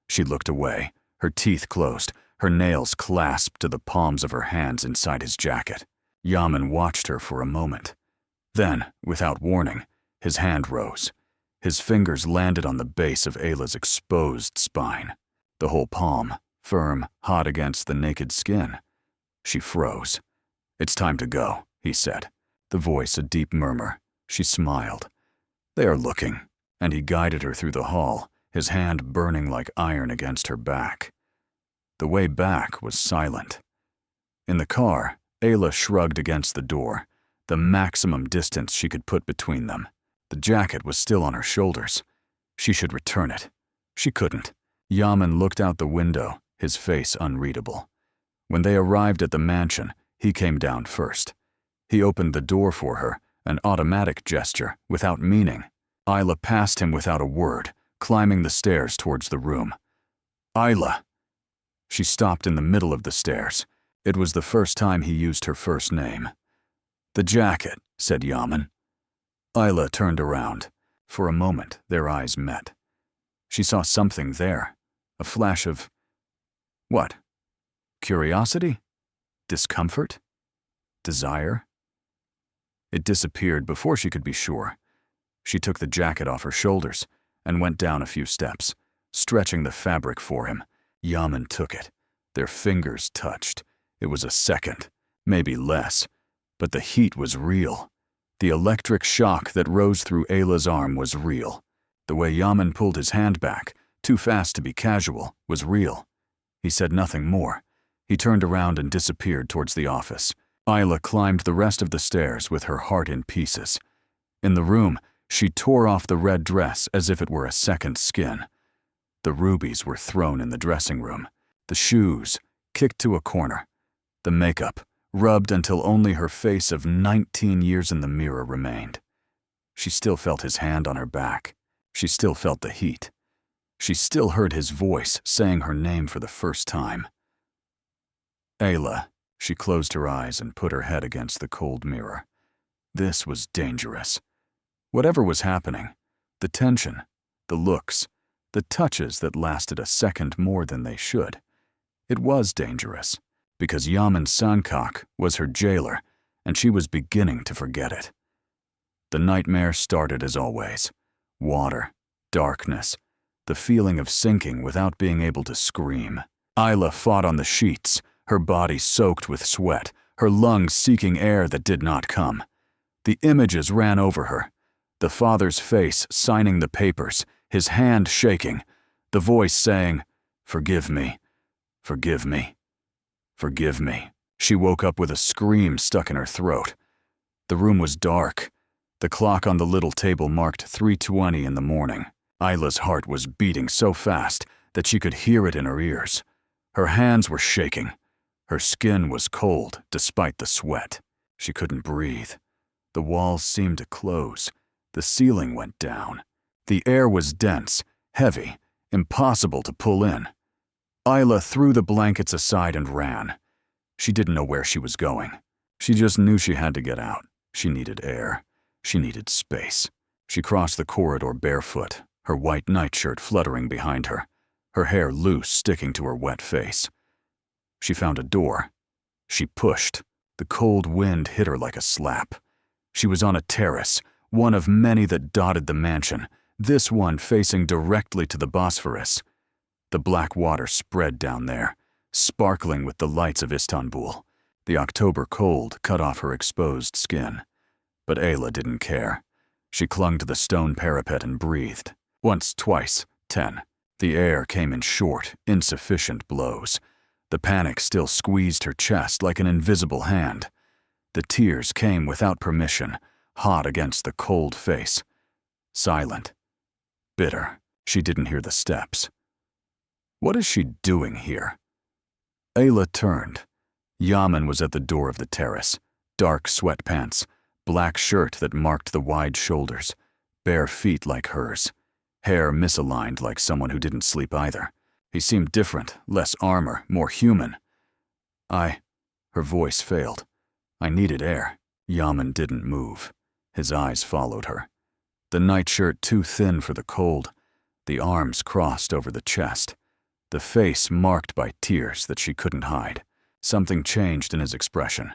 She looked away, her teeth closed, her nails clasped to the palms of her hands inside his jacket. Yaman watched her for a moment. Then, without warning, his hand rose. His fingers landed on the base of Ayla's exposed spine. The whole palm, firm, hot against the naked skin. She froze. It's time to go, he said, the voice a deep murmur. She smiled. They are looking, and he guided her through the hall, his hand burning like iron against her back. The way back was silent. In the car, Ayla shrugged against the door, the maximum distance she could put between them. The jacket was still on her shoulders. She should return it. She couldn't. Yaman looked out the window, his face unreadable. When they arrived at the mansion, he came down first. He opened the door for her, an automatic gesture, without meaning. Ayla passed him without a word, climbing the stairs towards the room. Ayla! She stopped in the middle of the stairs. It was the first time he used her first name. The jacket, said Yaman. Ayla turned around. For a moment, their eyes met. She saw something there, a flash of... What? Curiosity? Discomfort? Desire? It disappeared before she could be sure. She took the jacket off her shoulders and went down a few steps, stretching the fabric for him. Yaman took it. Their fingers touched. It was a second, maybe less, but the heat was real. The electric shock that rose through Ayla's arm was real. The way Yaman pulled his hand back, too fast to be casual, was real. He said nothing more. He turned around and disappeared towards the office. Ayla climbed the rest of the stairs with her heart in pieces. In the room, she tore off the red dress as if it were a second skin. The rubies were thrown in the dressing room. The shoes, kicked to a corner. The makeup, rubbed until only her face of 19 years in the mirror remained. She still felt his hand on her back. She still felt the heat. She still heard his voice saying her name for the first time. Ayla. She closed her eyes and put her head against the cold mirror. This was dangerous. Whatever was happening, the tension, the looks, the touches that lasted a second more than they should, it was dangerous, because Yaman Sankak was her jailer, and she was beginning to forget it. The nightmare started as always. Water, darkness, the feeling of sinking without being able to scream. Ayla fought on the sheets, her body soaked with sweat, her lungs seeking air that did not come. The images ran over her. The father's face signing the papers, his hand shaking, the voice saying, "Forgive me, forgive me, forgive me." She woke up with a scream stuck in her throat. The room was dark. The clock on the little table marked 3:20 in the morning. Ayla's heart was beating so fast that she could hear it in her ears. Her hands were shaking. Her skin was cold despite the sweat. She couldn't breathe. The walls seemed to close. The ceiling went down. The air was dense, heavy, impossible to pull in. Ayla threw the blankets aside and ran. She didn't know where she was going. She just knew she had to get out. She needed air. She needed space. She crossed the corridor barefoot, her white nightshirt fluttering behind her, her hair loose sticking to her wet face. She found a door. She pushed. The cold wind hit her like a slap. She was on a terrace, one of many that dotted the mansion, this one facing directly to the Bosphorus. The black water spread down there, sparkling with the lights of Istanbul. The October cold cut off her exposed skin. But Ayla didn't care. She clung to the stone parapet and breathed. Once, twice, 10. The air came in short, insufficient blows. The panic still squeezed her chest like an invisible hand. The tears came without permission, hot against the cold face. Silent. Bitter. She didn't hear the steps. What is she doing here? Ayla turned. Yaman was at the door of the terrace. Dark sweatpants, black shirt that marked the wide shoulders, bare feet like hers, hair misaligned like someone who didn't sleep either. He seemed different, less armor, more human. Her voice failed. I needed air. Yaman didn't move. His eyes followed her. The nightshirt too thin for the cold, the arms crossed over the chest, the face marked by tears that she couldn't hide. Something changed in his expression.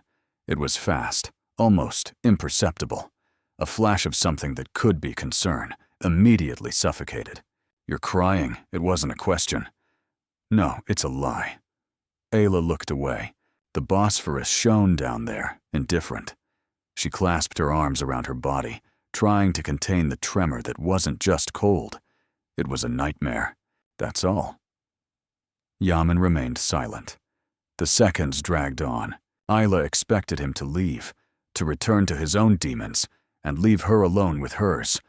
It was fast, almost imperceptible. A flash of something that could be concern, immediately suffocated. You're crying, it wasn't a question. No, it's a lie. Ayla looked away. The Bosphorus shone down there, indifferent. She clasped her arms around her body, trying to contain the tremor that wasn't just cold. It was a nightmare. That's all. Yaman remained silent. The seconds dragged on. Ayla expected him to leave, to return to his own demons, and leave her alone with hers.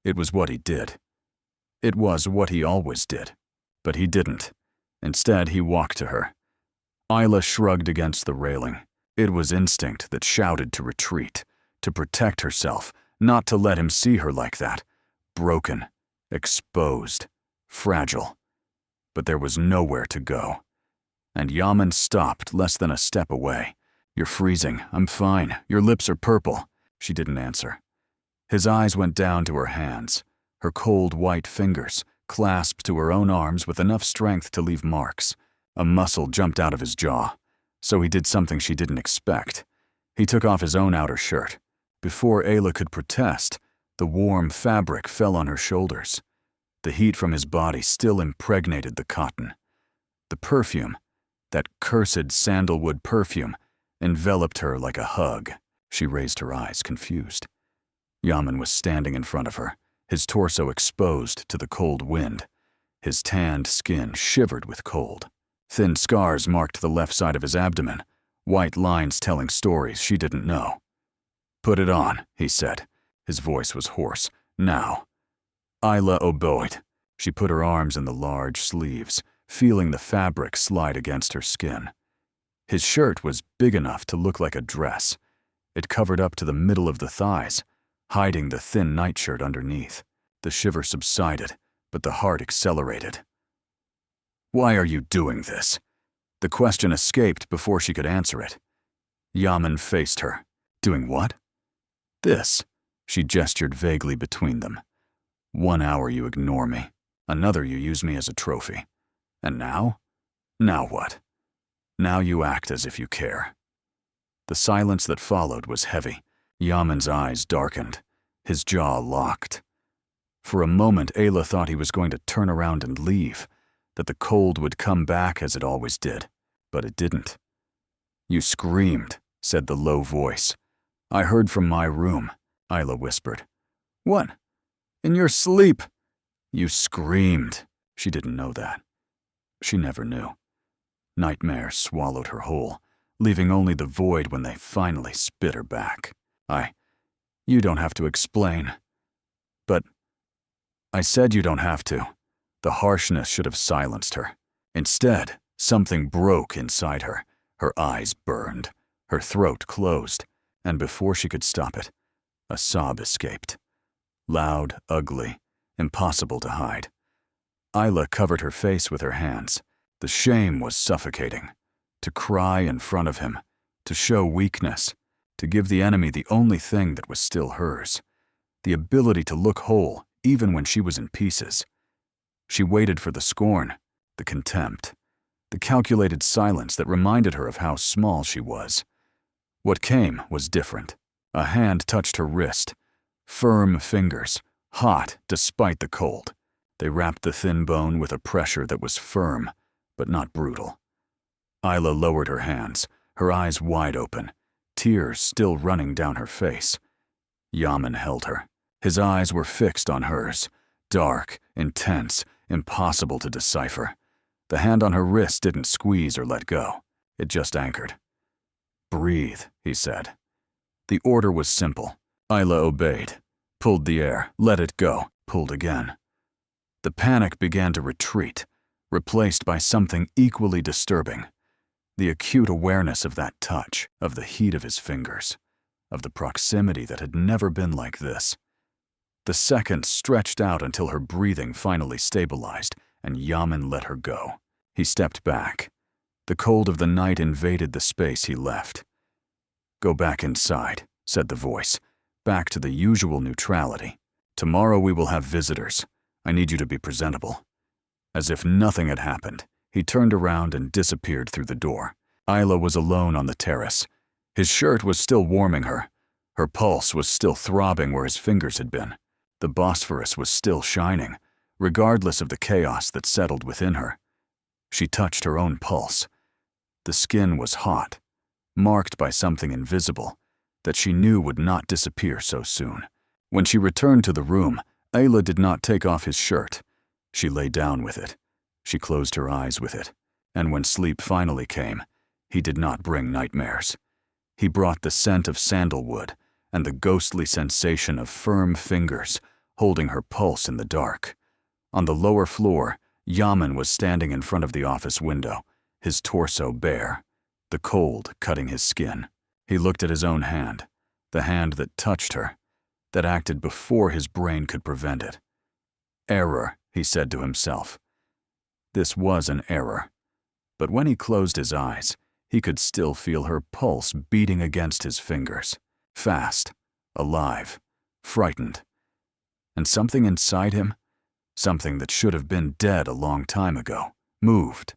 It was what he did. It was what he always did. But he didn't. Instead, he walked to her. Ayla shrugged against the railing. It was instinct that shouted to retreat, to protect herself, not to let him see her like that. Broken, exposed, fragile. But there was nowhere to go. And Yaman stopped less than a step away. You're freezing. I'm fine. Your lips are purple. She didn't answer. His eyes went down to her hands, her cold white fingers, clasped to her own arms with enough strength to leave marks. A muscle jumped out of his jaw, so he did something she didn't expect. He took off his own outer shirt. Before Ayla could protest, the warm fabric fell on her shoulders. The heat from his body still impregnated the cotton. The perfume, that cursed sandalwood perfume, enveloped her like a hug. She raised her eyes, confused. Yaman was standing in front of her, his torso exposed to the cold wind. His tanned skin shivered with cold. Thin scars marked the left side of his abdomen, white lines telling stories she didn't know. "Put it on," he said. His voice was hoarse. "Now." Ayla obeyed. She put her arms in the large sleeves, feeling the fabric slide against her skin. His shirt was big enough to look like a dress. It covered up to the middle of the thighs, hiding the thin nightshirt underneath. The shiver subsided, but the heart accelerated. "Why are you doing this?" The question escaped before she could answer it. Yaman faced her. "Doing what?" "This." She gestured vaguely between them. "1 hour you ignore me. Another you use me as a trophy. And now? Now what? Now you act as if you care." The silence that followed was heavy. Yaman's eyes darkened, his jaw locked. For a moment, Ayla thought he was going to turn around and leave, that the cold would come back as it always did, but it didn't. "You screamed," said the low voice. "I heard from my room," Ayla whispered. "What? In your sleep?" "You screamed." She didn't know that. She never knew. Nightmare swallowed her whole, leaving only the void when they finally spit her back. You don't have to explain." "But..." "I said you don't have to." The harshness should have silenced her. Instead, something broke inside her. Her eyes burned, her throat closed, and before she could stop it, a sob escaped. Loud, ugly, impossible to hide. Ayla covered her face with her hands. The shame was suffocating. To cry in front of him, to show weakness, to give the enemy the only thing that was still hers, the ability to look whole even when she was in pieces. She waited for the scorn, the contempt, the calculated silence that reminded her of how small she was. What came was different. A hand touched her wrist. Firm fingers, hot despite the cold. They wrapped the thin bone with a pressure that was firm, but not brutal. Ayla lowered her hands, her eyes wide open, tears still running down her face. Yaman held her. His eyes were fixed on hers, dark, intense, impossible to decipher. The hand on her wrist didn't squeeze or let go. It just anchored. "Breathe," he said. The order was simple. Ayla obeyed, pulled the air, let it go, pulled again. The panic began to retreat, replaced by something equally disturbing. The acute awareness of that touch, of the heat of his fingers, of the proximity that had never been like this. The seconds stretched out until her breathing finally stabilized, and Yaman let her go. He stepped back. The cold of the night invaded the space he left. "Go back inside," said the voice, "back to the usual neutrality. Tomorrow we will have visitors. I need you to be presentable." As if nothing had happened, he turned around and disappeared through the door. Ayla was alone on the terrace. His shirt was still warming her. Her pulse was still throbbing where his fingers had been. The Bosphorus was still shining, regardless of the chaos that settled within her. She touched her own pulse. The skin was hot, marked by something invisible that she knew would not disappear so soon. When she returned to the room, Ayla did not take off his shirt. She lay down with it. She closed her eyes with it. And when sleep finally came, he did not bring nightmares. He brought the scent of sandalwood and the ghostly sensation of firm fingers holding her pulse in the dark. On the lower floor, Yaman was standing in front of the office window, his torso bare, the cold cutting his skin. He looked at his own hand, the hand that touched her, that acted before his brain could prevent it. Error, he said to himself. This was an error. But when he closed his eyes, he could still feel her pulse beating against his fingers. Fast, alive, frightened. And something inside him, something that should have been dead a long time ago, moved.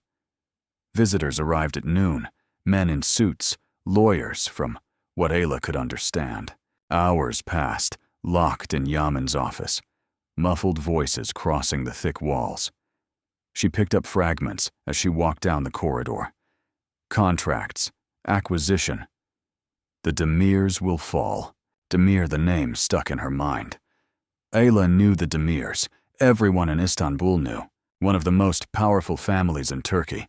Visitors arrived at noon, men in suits, lawyers from what Ayla could understand. Hours passed, locked in Yaman's office, muffled voices crossing the thick walls. She picked up fragments as she walked down the corridor. Contracts, acquisition. The Demirs will fall. Demir, the name stuck in her mind. Ayla knew the Demirs. Everyone in Istanbul knew. One of the most powerful families in Turkey.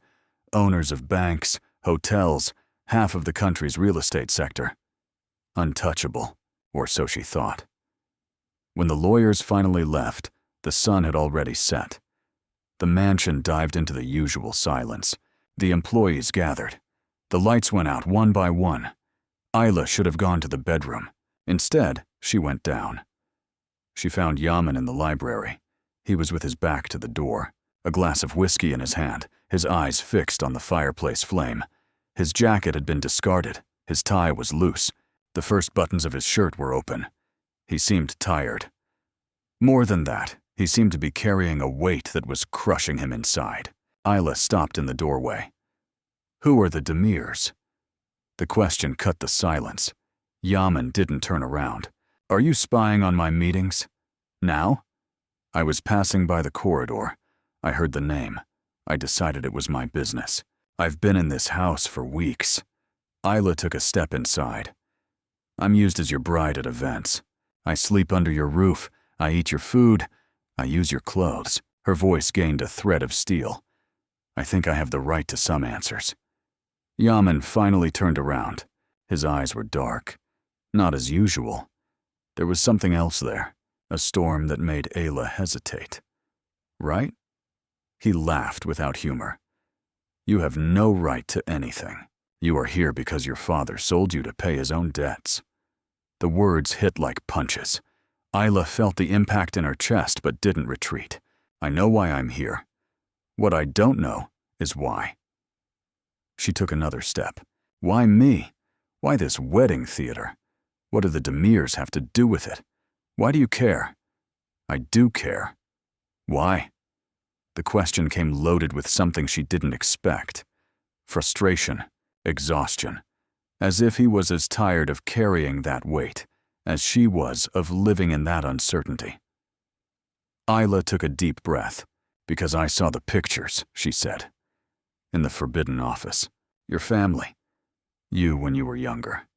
Owners of banks, hotels, half of the country's real estate sector. Untouchable, or so she thought. When the lawyers finally left, the sun had already set. The mansion dived into the usual silence. The employees gathered. The lights went out one by one. Ayla should have gone to the bedroom. Instead, she went down. She found Yaman in the library. He was with his back to the door, a glass of whiskey in his hand, his eyes fixed on the fireplace flame. His jacket had been discarded. His tie was loose. The first buttons of his shirt were open. He seemed tired. More than that, he seemed to be carrying a weight that was crushing him inside. Ayla stopped in the doorway. Who are the Demirs? The question cut the silence. Yaman didn't turn around. Are you spying on my meetings? Now? I was passing by the corridor. I heard the name. I decided it was my business. I've been in this house for weeks. Ayla took a step inside. I'm used as your bride at events. I sleep under your roof. I eat your food. I use your clothes. Her voice gained a thread of steel. I think I have the right to some answers. Yaman finally turned around. His eyes were dark. Not as usual. There was something else there, a storm that made Ayla hesitate. Right? He laughed without humor. You have no right to anything. You are here because your father sold you to pay his own debts. The words hit like punches. Ayla felt the impact in her chest but didn't retreat. I know why I'm here. What I don't know is why. She took another step. Why me? Why this wedding theater? What do the Demirs have to do with it? Why do you care? I do care. Why? The question came loaded with something she didn't expect. Frustration, exhaustion, as if he was as tired of carrying that weight as she was of living in that uncertainty. Ayla took a deep breath. Because I saw the pictures, she said. In the forbidden office. Your family. You when you were younger.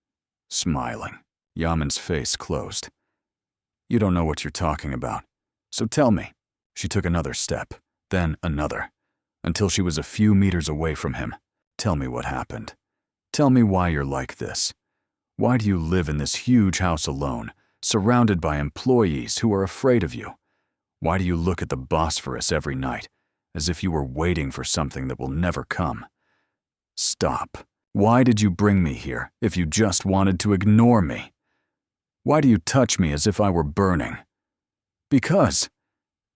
Smiling. Yaman's face closed. You don't know what you're talking about. So tell me. She took another step, then another, until she was a few meters away from him. Tell me what happened. Tell me why you're like this. Why do you live in this huge house alone, surrounded by employees who are afraid of you? Why do you look at the Bosphorus every night, as if you were waiting for something that will never come? Stop. Why did you bring me here if you just wanted to ignore me? Why do you touch me as if I were burning? Because.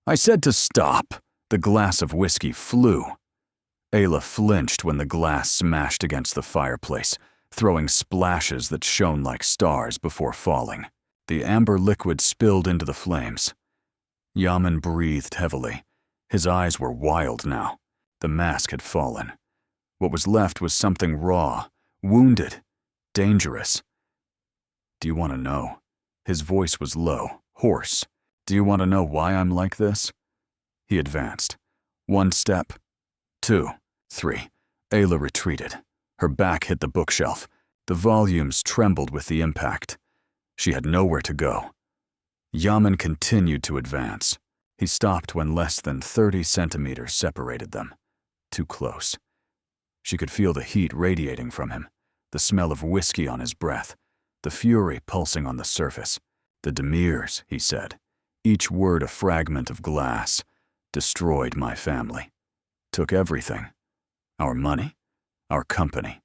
I said to stop. The glass of whiskey flew. Ayla flinched when the glass smashed against the fireplace, throwing splashes that shone like stars before falling. The amber liquid spilled into the flames. Yaman breathed heavily. His eyes were wild now. The mask had fallen. What was left was something raw, wounded, dangerous. Do you want to know? His voice was low, hoarse. Do you want to know why I'm like this? He advanced. 1 step, 2, 3. Ayla retreated. Her back hit the bookshelf. The volumes trembled with the impact. She had nowhere to go. Yaman continued to advance. He stopped when less than 30 centimeters separated them. Too close. She could feel the heat radiating from him, the smell of whiskey on his breath, the fury pulsing on the surface. The Demirs, he said, each word a fragment of glass, destroyed my family. Took everything. Our money, our company,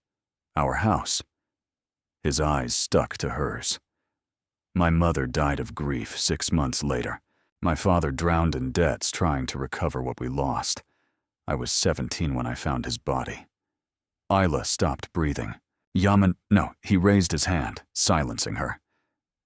our house. His eyes stuck to hers. My mother died of grief 6 months later. My father drowned in debts trying to recover what we lost. I was 17 when I found his body. Ayla stopped breathing. Yaman, no, he raised his hand, silencing her.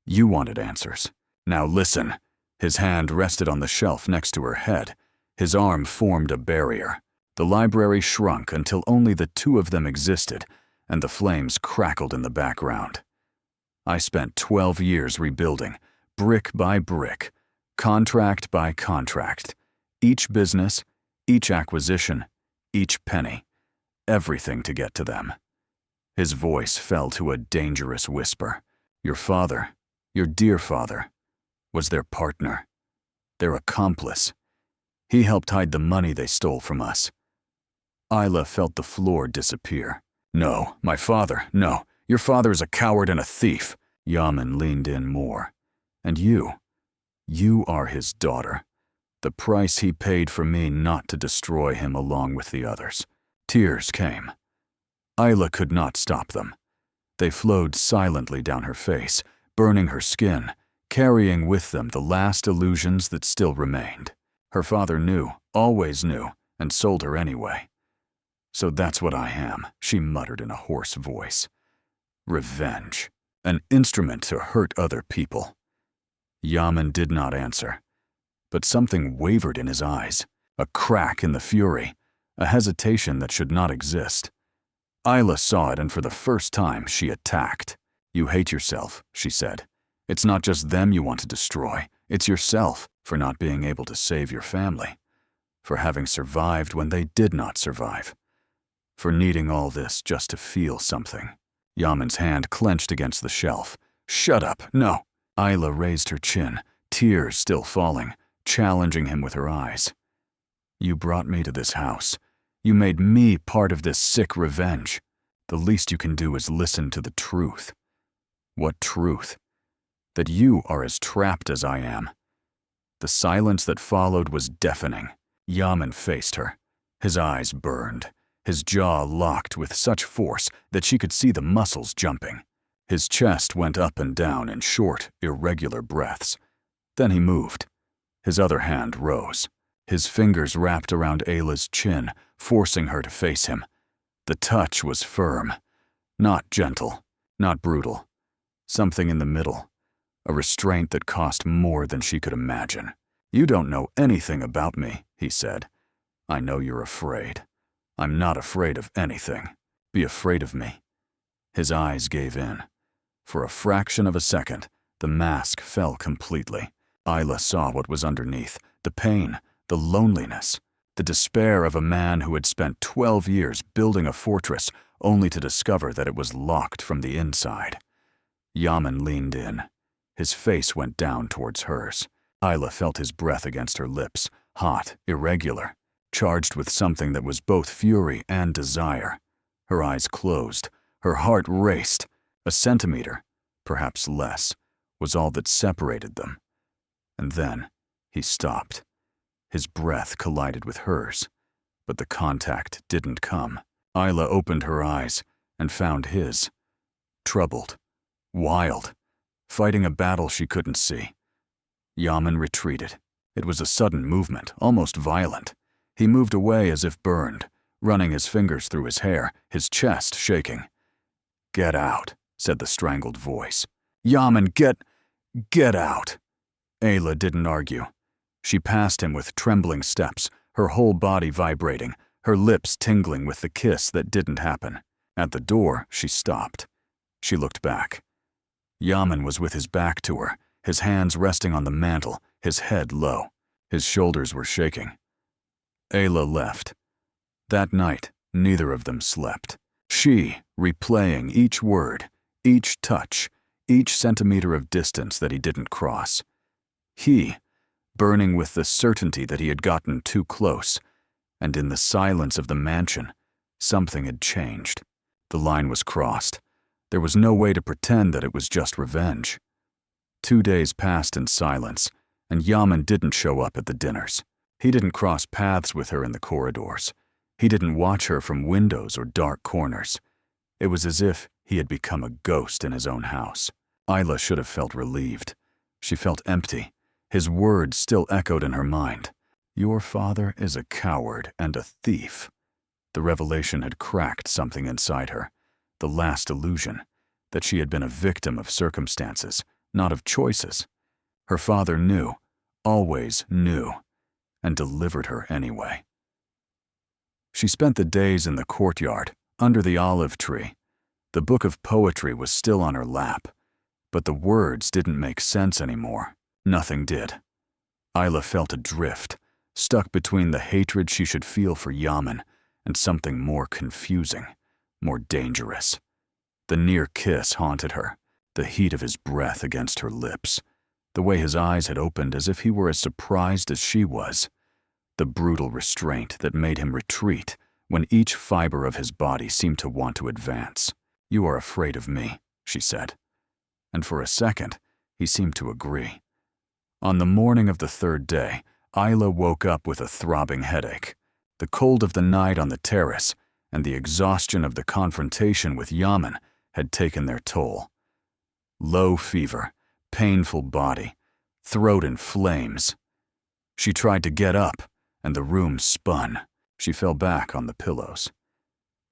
You wanted answers. Now listen. His hand rested on the shelf next to her head. His arm formed a barrier. The library shrunk until only the two of them existed, and the flames crackled in the background. I spent 12 years rebuilding, brick by brick, contract by contract, each business, each acquisition, each penny, everything to get to them. His voice fell to a dangerous whisper. Your father, your dear father, was their partner, their accomplice. He helped hide the money they stole from us. Isla felt the floor disappear. No, my father, no. Your father is a coward and a thief. Yaman leaned in more. And you are his daughter. The price he paid for me not to destroy him along with the others. Tears came. Isla could not stop them. They flowed silently down her face, burning her skin, carrying with them the last illusions that still remained. Her father knew, always knew, and sold her anyway. So that's what I am, she muttered in a hoarse voice. Revenge. An instrument to hurt other people. Yaman did not answer, but something wavered in his eyes, a crack in the fury, a hesitation that should not exist. Isla saw it, and for the first time she attacked. You hate yourself, she said. It's not just them you want to destroy, it's yourself for not being able to save your family, for having survived when they did not survive, for needing all this just to feel something. Yaman's hand clenched against the shelf. Shut up, no. Isla raised her chin, tears still falling, challenging him with her eyes. You brought me to this house. You made me part of this sick revenge. The least you can do is listen to the truth. What truth? That you are as trapped as I am. The silence that followed was deafening. Yaman faced her. His eyes burned, his jaw locked with such force that she could see the muscles jumping. His chest went up and down in short, irregular breaths. Then he moved. His other hand rose. His fingers wrapped around Ayla's chin, forcing her to face him. The touch was firm, not gentle, not brutal. Something in the middle, a restraint that cost more than she could imagine. You don't know anything about me, he said. I know you're afraid. I'm not afraid of anything. Be afraid of me. His eyes gave in. For a fraction of a second, the mask fell completely. Isla saw what was underneath, the pain, the loneliness, the despair of a man who had spent 12 years building a fortress only to discover that it was locked from the inside. Yaman leaned in. His face went down towards hers. Isla felt his breath against her lips, hot, irregular, charged with something that was both fury and desire. Her eyes closed, her heart raced. A centimeter, perhaps less, was all that separated them. And then he stopped. His breath collided with hers, but the contact didn't come. Isla opened her eyes and found his. Troubled, wild, fighting a battle she couldn't see. Yaman retreated. It was a sudden movement, almost violent. He moved away as if burned, running his fingers through his hair, his chest shaking. Get out, said the strangled voice. Yaman, get out. Ayla didn't argue. She passed him with trembling steps, her whole body vibrating, her lips tingling with the kiss that didn't happen. At the door, she stopped. She looked back. Yaman was with his back to her, his hands resting on the mantel, his head low. His shoulders were shaking. Ayla left. That night, neither of them slept. She, replaying each word, each touch, each centimeter of distance that he didn't cross. He, burning with the certainty that he had gotten too close, and in the silence of the mansion, something had changed. The line was crossed. There was no way to pretend that it was just revenge. 2 days passed in silence, and Yaman didn't show up at the dinners. He didn't cross paths with her in the corridors. He didn't watch her from windows or dark corners. It was as if he had become a ghost in his own house. Isla should have felt relieved. She felt empty. His words still echoed in her mind. Your father is a coward and a thief. The revelation had cracked something inside her, the last illusion, that she had been a victim of circumstances, not of choices. Her father knew, always knew, and delivered her anyway. She spent the days in the courtyard, under the olive tree. The book of poetry was still on her lap, but the words didn't make sense anymore. Nothing did. Isla felt adrift, stuck between the hatred she should feel for Yaman and something more confusing, more dangerous. The near kiss haunted her, the heat of his breath against her lips, the way his eyes had opened as if he were as surprised as she was, the brutal restraint that made him retreat when each fiber of his body seemed to want to advance. "You are afraid of me," she said. And for a second, he seemed to agree. On the morning of the third day, Isla woke up with a throbbing headache. The cold of the night on the terrace and the exhaustion of the confrontation with Yaman had taken their toll. Low fever, painful body, throat in flames. She tried to get up, and the room spun. She fell back on the pillows.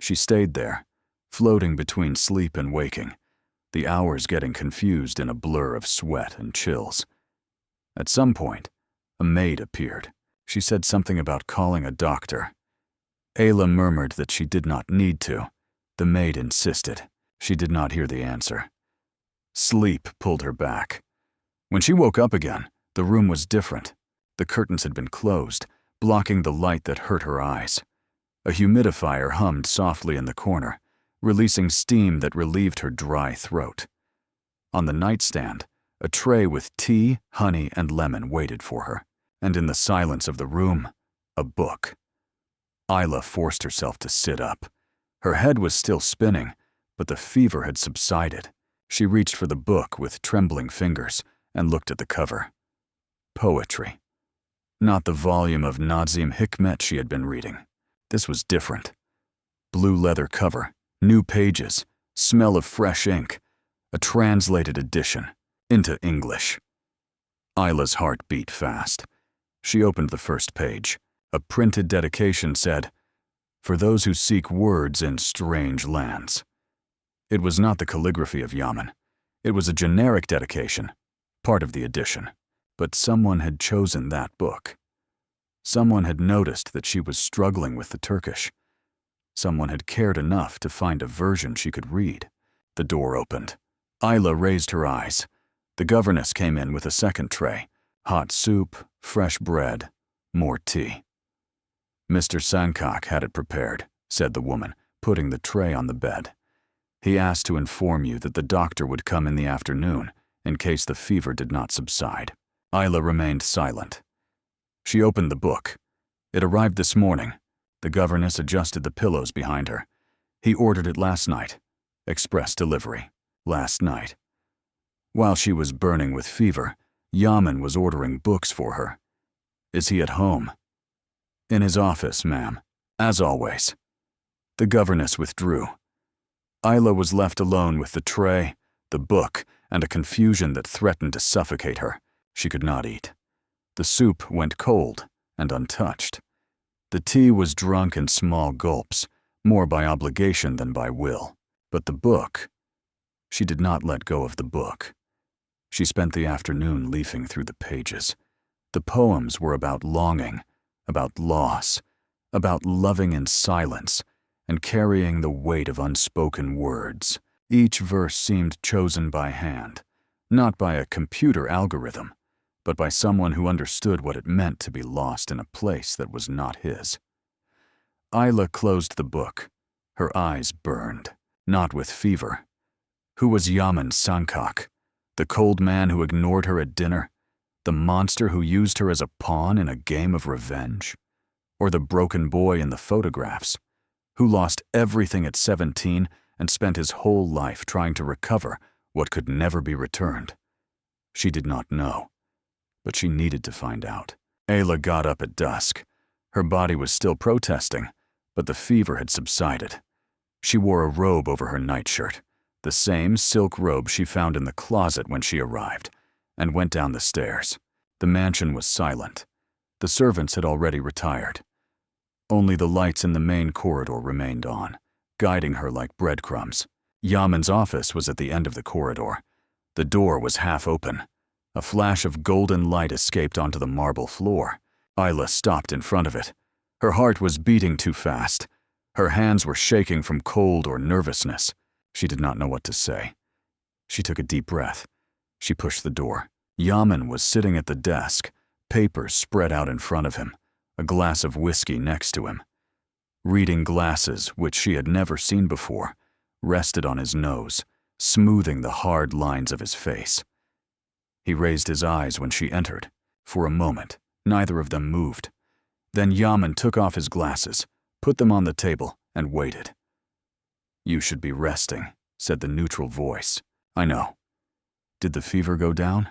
She stayed there, floating between sleep and waking, the hours getting confused in a blur of sweat and chills. At some point, a maid appeared. She said something about calling a doctor. Ayla murmured that she did not need to. The maid insisted. She did not hear the answer. Sleep pulled her back. When she woke up again, the room was different. The curtains had been closed, blocking the light that hurt her eyes. A humidifier hummed softly in the corner, releasing steam that relieved her dry throat. On the nightstand, a tray with tea, honey, and lemon waited for her, and in the silence of the room, a book. Isla forced herself to sit up. Her head was still spinning, but the fever had subsided. She reached for the book with trembling fingers and looked at the cover. Poetry. Not the volume of Nazim Hikmet she had been reading. This was different. Blue leather cover, new pages, smell of fresh ink, a translated edition, into English. Isla's heart beat fast. She opened the first page. A printed dedication said, "For those who seek words in strange lands." It was not the calligraphy of Yaman. It was a generic dedication, part of the edition. But someone had chosen that book. Someone had noticed that she was struggling with the Turkish. Someone had cared enough to find a version she could read. The door opened. Isla raised her eyes. The governess came in with a second tray, hot soup, fresh bread, more tea. "Mr. Sankak had it prepared," said the woman, putting the tray on the bed. "He asked to inform you that the doctor would come in the afternoon, in case the fever did not subside." Isla remained silent. She opened the book. It arrived this morning. The governess adjusted the pillows behind her. "He ordered it last night. Express delivery. Last night." While she was burning with fever, Yaman was ordering books for her. "Is he at home?" "In his office, ma'am. As always." The governess withdrew. Isla was left alone with the tray, the book, and a confusion that threatened to suffocate her. She could not eat. The soup went cold and untouched. The tea was drunk in small gulps, more by obligation than by will. But the book, she did not let go of the book. She spent the afternoon leafing through the pages. The poems were about longing, about loss, about loving in silence, and carrying the weight of unspoken words. Each verse seemed chosen by hand, not by a computer algorithm, but by someone who understood what it meant to be lost in a place that was not his. Isla closed the book. Her eyes burned, not with fever. Who was Yaman Sankak? The cold man who ignored her at dinner? The monster who used her as a pawn in a game of revenge? Or the broken boy in the photographs, who lost everything at 17 and spent his whole life trying to recover what could never be returned? She did not know, but she needed to find out. Ayla got up at dusk. Her body was still protesting, but the fever had subsided. She wore a robe over her nightshirt, the same silk robe she found in the closet when she arrived, and went down the stairs. The mansion was silent. The servants had already retired. Only the lights in the main corridor remained on, guiding her like breadcrumbs. Yaman's office was at the end of the corridor. The door was half open. A flash of golden light escaped onto the marble floor. Isla stopped in front of it. Her heart was beating too fast. Her hands were shaking from cold or nervousness. She did not know what to say. She took a deep breath. She pushed the door. Yaman was sitting at the desk, papers spread out in front of him, a glass of whiskey next to him. Reading glasses, which she had never seen before, rested on his nose, smoothing the hard lines of his face. He raised his eyes when she entered. For a moment, neither of them moved. Then Yaman took off his glasses, put them on the table, and waited. "You should be resting," said the neutral voice. "I know. Did the fever go down?"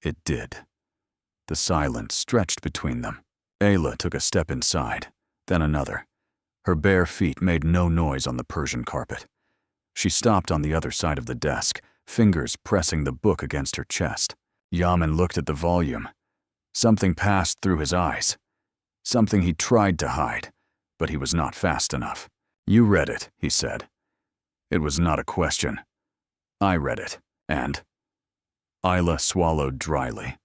It did. The silence stretched between them. Ayla took a step inside, then another. Her bare feet made no noise on the Persian carpet. She stopped on the other side of the desk, fingers pressing the book against her chest. Yaman looked at the volume. Something passed through his eyes. Something he tried to hide, but he was not fast enough. "You read it," he said. It was not a question. "I read it, and?" Ayla swallowed dryly.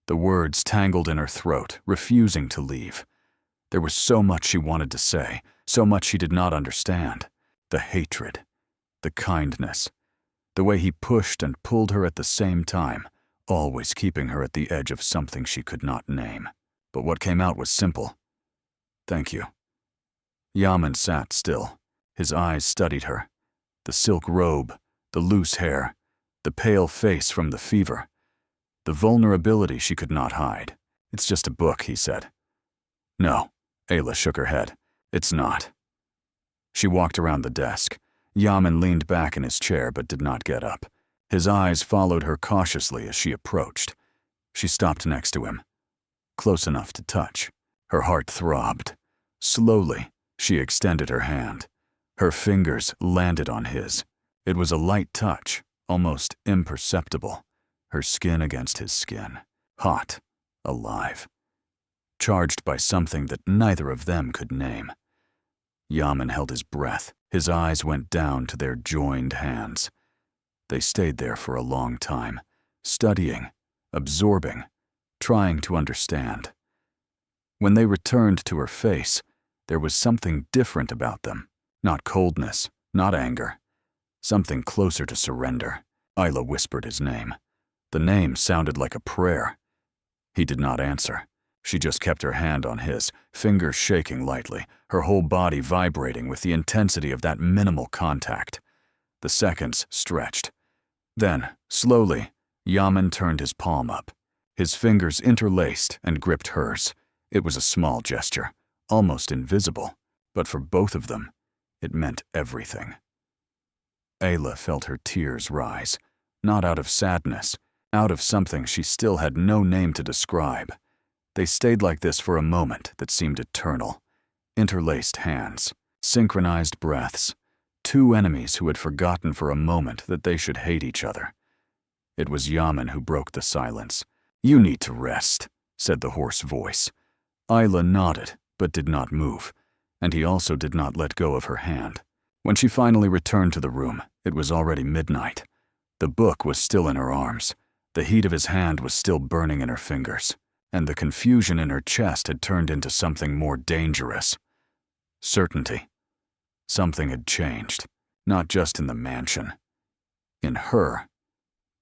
The words tangled in her throat, refusing to leave. There was so much she wanted to say, so much she did not understand. The hatred, the kindness, the way he pushed and pulled her at the same time, always keeping her at the edge of something she could not name. But what came out was simple. "Thank you." Yaman sat still. His eyes studied her. The silk robe, the loose hair, the pale face from the fever, the vulnerability she could not hide. "It's just a book," he said. "No," Ayla shook her head. "It's not." She walked around the desk. Yaman leaned back in his chair but did not get up. His eyes followed her cautiously as she approached. She stopped next to him, close enough to touch. Her heart throbbed. Slowly, she extended her hand. Her fingers landed on his. It was a light touch, almost imperceptible. Her skin against his skin. Hot, alive. Charged by something that neither of them could name. Yaman held his breath. His eyes went down to their joined hands. They stayed there for a long time, studying, absorbing, trying to understand. When they returned to her face, there was something different about them. Not coldness, not anger. Something closer to surrender. Ayla whispered his name. The name sounded like a prayer. He did not answer. She just kept her hand on his, fingers shaking lightly, her whole body vibrating with the intensity of that minimal contact. The seconds stretched. Then, slowly, Yaman turned his palm up. His fingers interlaced and gripped hers. It was a small gesture, almost invisible, but for both of them, it meant everything. Ayla felt her tears rise, not out of sadness, out of something she still had no name to describe. They stayed like this for a moment that seemed eternal. Interlaced hands, synchronized breaths, two enemies who had forgotten for a moment that they should hate each other. It was Yaman who broke the silence. "You need to rest," said the hoarse voice. Ayla nodded, but did not move, and he also did not let go of her hand. When she finally returned to the room, it was already midnight. The book was still in her arms. The heat of his hand was still burning in her fingers, and the confusion in her chest had turned into something more dangerous. Certainty. Something had changed, not just in the mansion. In her.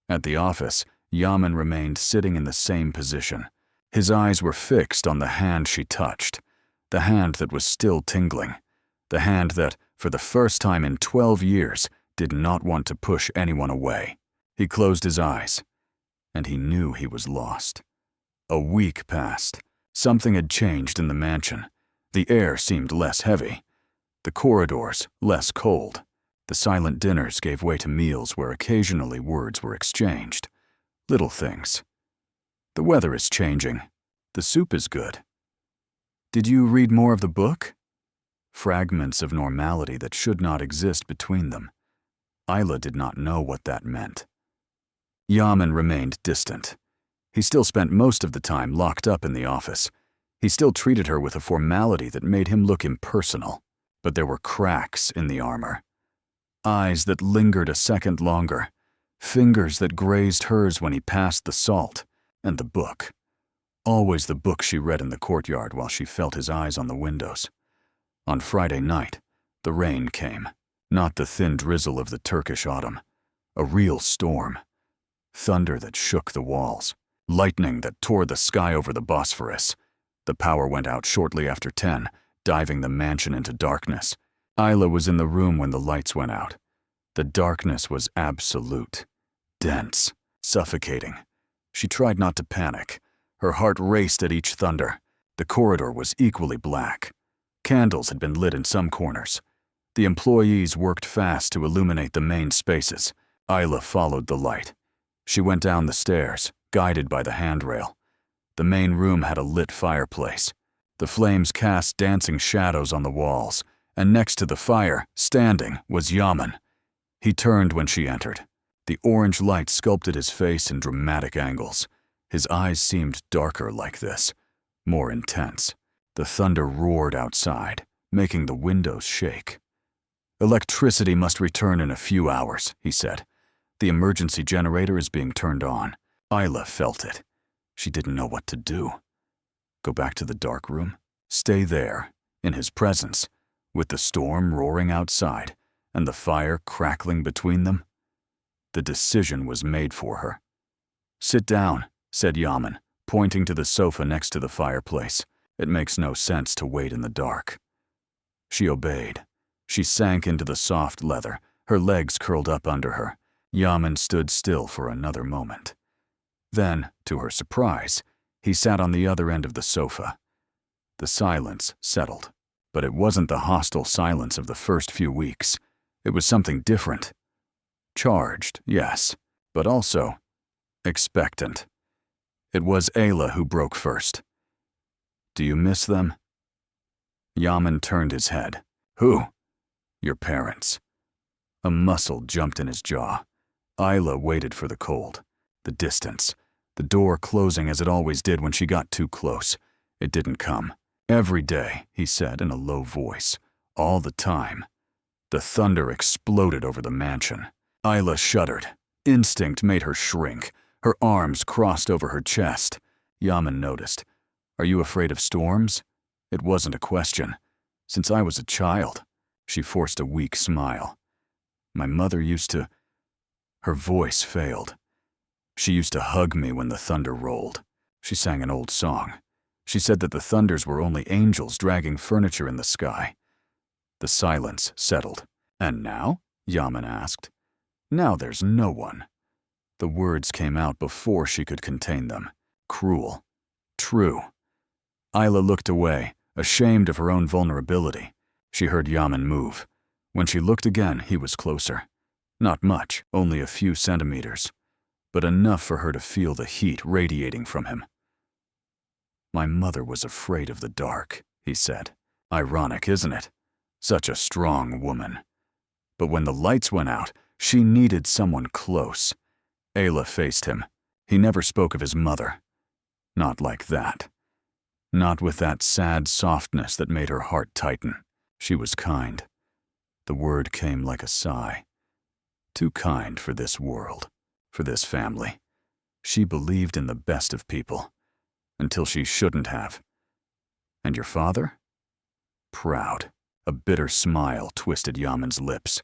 At the office, Yaman remained sitting in the same position. His eyes were fixed on the hand she touched, the hand that was still tingling, the hand that, for the first time in 12 years, did not want to push anyone away. He closed his eyes, and he knew he was lost. A week passed. Something had changed in the mansion. The air seemed less heavy. The corridors less cold. The silent dinners gave way to meals where occasionally words were exchanged. Little things. "The weather is changing. The soup is good. Did you read more of the book?" Fragments of normality that should not exist between them. Ayla did not know what that meant. Yaman remained distant. He still spent most of the time locked up in the office. He still treated her with a formality that made him look impersonal. But there were cracks in the armor. Eyes that lingered a second longer. Fingers that grazed hers when he passed the salt. And the book. always the book she read in the courtyard while she felt his eyes on the windows. On Friday night, the rain came, not the thin drizzle of the Turkish autumn, a real storm. Thunder that shook the walls, lightning that tore the sky over the Bosphorus. The power went out shortly after 10, diving the mansion into darkness. Isla was in the room when the lights went out. The darkness was absolute, dense, suffocating. She tried not to panic. Her heart raced at each thunder. The corridor was equally black. Candles had been lit in some corners. The employees worked fast to illuminate the main spaces. Isla followed the light. She went down the stairs, guided by the handrail. The main room had a lit fireplace. The flames cast dancing shadows on the walls, and next to the fire, standing, was Yaman. He turned when she entered. The orange light sculpted his face in dramatic angles. His eyes seemed darker like this, more intense. The thunder roared outside, making the windows shake. "Electricity must return in a few hours," he said. "The emergency generator is being turned on." Isla felt it. She didn't know what to do. Go back to the dark room? Stay there, in his presence, with the storm roaring outside and the fire crackling between them? The decision was made for her. "Sit down," said Yaman, pointing to the sofa next to the fireplace. "It makes no sense to wait in the dark." She obeyed. She sank into the soft leather, her legs curled up under her. Yaman stood still for another moment. Then, to her surprise, he sat on the other end of the sofa. The silence settled, but it wasn't the hostile silence of the first few weeks. It was something different. Charged, yes, but also expectant. It was Ayla who broke first. "Do you miss them?" Yaman turned his head. "Who?" "Your parents." A muscle jumped in his jaw. Isla waited for the cold, the distance, the door closing as it always did when she got too close. It didn't come. "Every day," he said in a low voice. "All the time." The thunder exploded over the mansion. Isla shuddered. Instinct made her shrink. Her arms crossed over her chest. Yaman noticed. "Are you afraid of storms?" It wasn't a question. "Since I was a child." She forced a weak smile. "My mother used to—" Her voice failed. "She used to hug me when the thunder rolled." She sang an old song. She said that the thunders were only angels dragging furniture in the sky. The silence settled. "And now?" Yaman asked. "Now there's no one." The words came out before she could contain them. Cruel. True. Isla looked away, ashamed of her own vulnerability. She heard Yaman move. When she looked again, he was closer. Not much, only a few centimeters, but enough for her to feel the heat radiating from him. "My mother was afraid of the dark," he said. "Ironic, isn't it? Such a strong woman. But when the lights went out, she needed someone close." Ayla faced him. He never spoke of his mother. Not like that. Not with that sad softness that made her heart tighten. She was kind. The word came like a sigh. Too kind for this world, for this family. She believed in the best of people, until she shouldn't have. "And your father?" Proud. A bitter smile twisted Yaman's lips.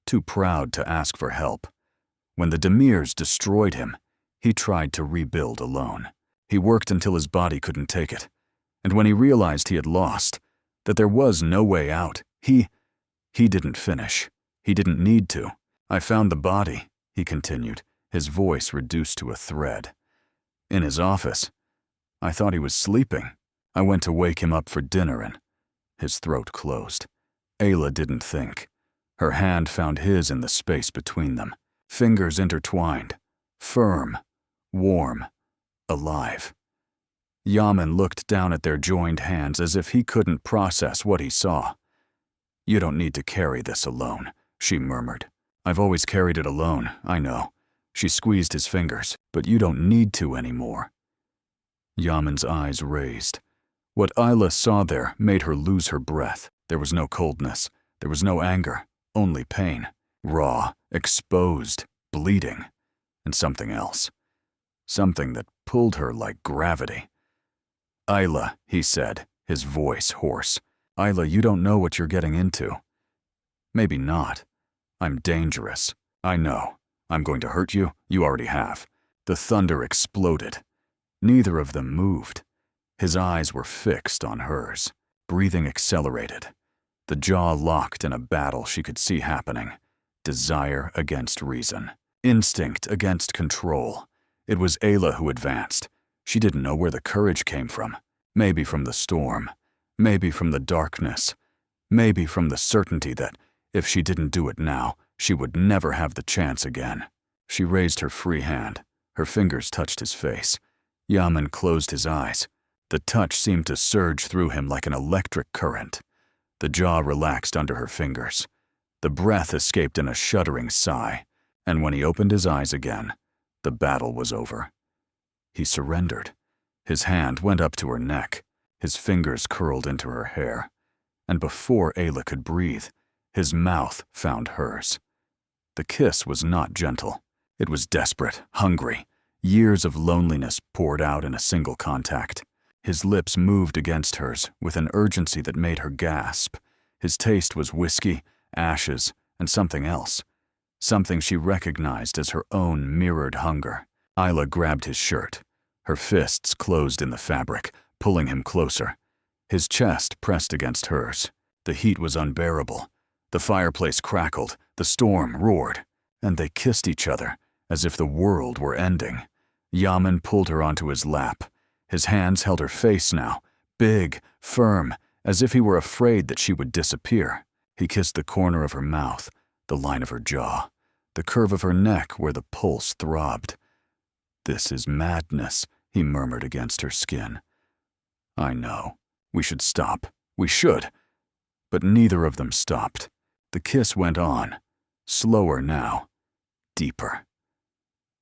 Too proud to ask for help. When the Demirs destroyed him, he tried to rebuild alone. He worked until his body couldn't take it. And when he realized he had lost, that there was no way out, he didn't finish. He didn't need to. "I found the body," he continued, his voice reduced to a thread. "In his office. I thought he was sleeping. I went to wake him up for dinner and—" His throat closed. Ayla didn't think. Her hand found his in the space between them. Fingers intertwined. Firm. Warm. Alive. Yaman looked down at their joined hands as if he couldn't process what he saw. "You don't need to carry this alone," she murmured. "I've always carried it alone, I know." She squeezed his fingers. "But you don't need to anymore." Yaman's eyes raised. What Isla saw there made her lose her breath. There was no coldness. There was no anger. Only pain. Raw, exposed, bleeding. And something else. Something that pulled her like gravity. Ayla, he said, his voice hoarse. Ayla, you don't know what you're getting into. Maybe not. I'm dangerous. I know. I'm going to hurt you. You already have. The thunder exploded. Neither of them moved. His eyes were fixed on hers. Breathing accelerated. The jaw locked in a battle she could see happening. Desire against reason. Instinct against control. It was Ayla who advanced. She didn't know where the courage came from. Maybe from the storm. Maybe from the darkness. Maybe from the certainty that, if she didn't do it now, she would never have the chance again. She raised her free hand. Her fingers touched his face. Yaman closed his eyes. The touch seemed to surge through him like an electric current. The jaw relaxed under her fingers. The breath escaped in a shuddering sigh, and when he opened his eyes again, the battle was over. He surrendered. His hand went up to her neck. His fingers curled into her hair. And before Ayla could breathe, his mouth found hers. The kiss was not gentle. It was desperate, hungry. Years of loneliness poured out in a single contact. His lips moved against hers with an urgency that made her gasp. His taste was whiskey, ashes, and something else. Something she recognized as her own mirrored hunger. Ayla grabbed his shirt. Her fists closed in the fabric, pulling him closer. His chest pressed against hers. The heat was unbearable. The fireplace crackled, the storm roared, and they kissed each other as if the world were ending. Yaman pulled her onto his lap. His hands held her face now, big, firm, as if he were afraid that she would disappear. He kissed the corner of her mouth, the line of her jaw, the curve of her neck where the pulse throbbed. "This is madness," he murmured against her skin. "I know. We should stop. We should." But neither of them stopped. The kiss went on, slower now, deeper.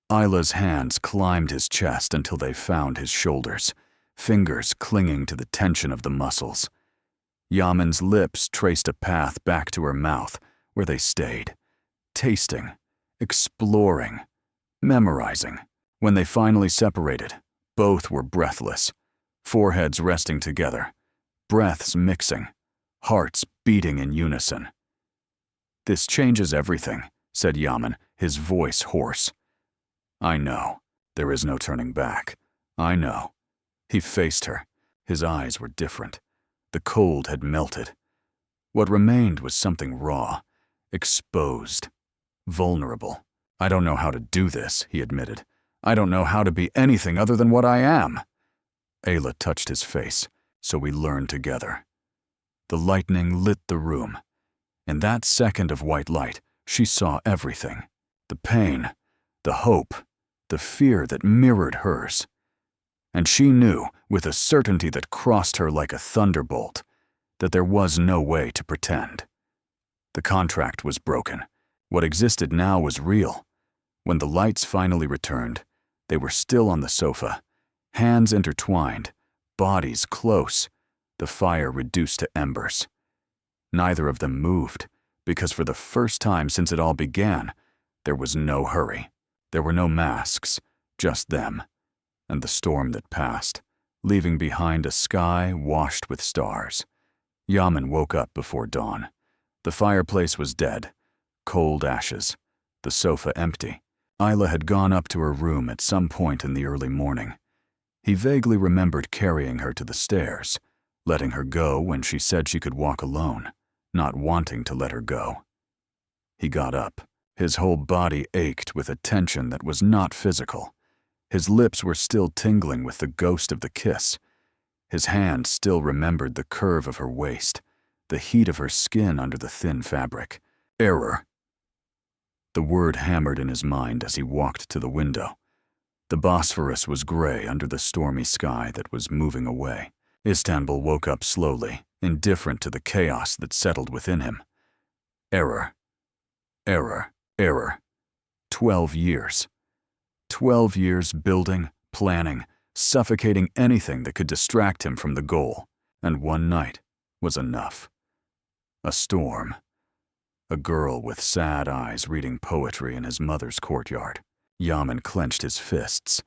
Ayla's hands climbed his chest until they found his shoulders, fingers clinging to the tension of the muscles. Yaman's lips traced a path back to her mouth, where they stayed, tasting, exploring, memorizing. When they finally separated, both were breathless, foreheads resting together, breaths mixing, hearts beating in unison. "This changes everything," said Yaman, his voice hoarse. "I know. There is no turning back. I know." He faced her. His eyes were different. The cold had melted. What remained was something raw, exposed, vulnerable. "I don't know how to do this," he admitted. "I don't know how to be anything other than what I am." Ayla touched his face, so we learned together. The lightning lit the room. In that second of white light, she saw everything. The pain, the hope, the fear that mirrored hers. And she knew, with a certainty that crossed her like a thunderbolt, that there was no way to pretend. The contract was broken. What existed now was real. When the lights finally returned, they were still on the sofa, hands intertwined, bodies close, the fire reduced to embers. Neither of them moved, because for the first time since it all began, there was no hurry. There were no masks, just them, and the storm that passed, leaving behind a sky washed with stars. Yaman woke up before dawn. The fireplace was dead, cold ashes, the sofa empty. Ayla had gone up to her room at some point in the early morning. He vaguely remembered carrying her to the stairs, letting her go when she said she could walk alone, not wanting to let her go. He got up. His whole body ached with a tension that was not physical. His lips were still tingling with the ghost of the kiss. His hand still remembered the curve of her waist, the heat of her skin under the thin fabric. Error. The word hammered in his mind as he walked to the window. The Bosphorus was gray under the stormy sky that was moving away. Istanbul woke up slowly, indifferent to the chaos that settled within him. Error. Error. Error. 12 years. 12 years building, planning, suffocating anything that could distract him from the goal, and one night was enough. A storm. A girl with sad eyes reading poetry in his mother's courtyard. Yaman clenched his fists.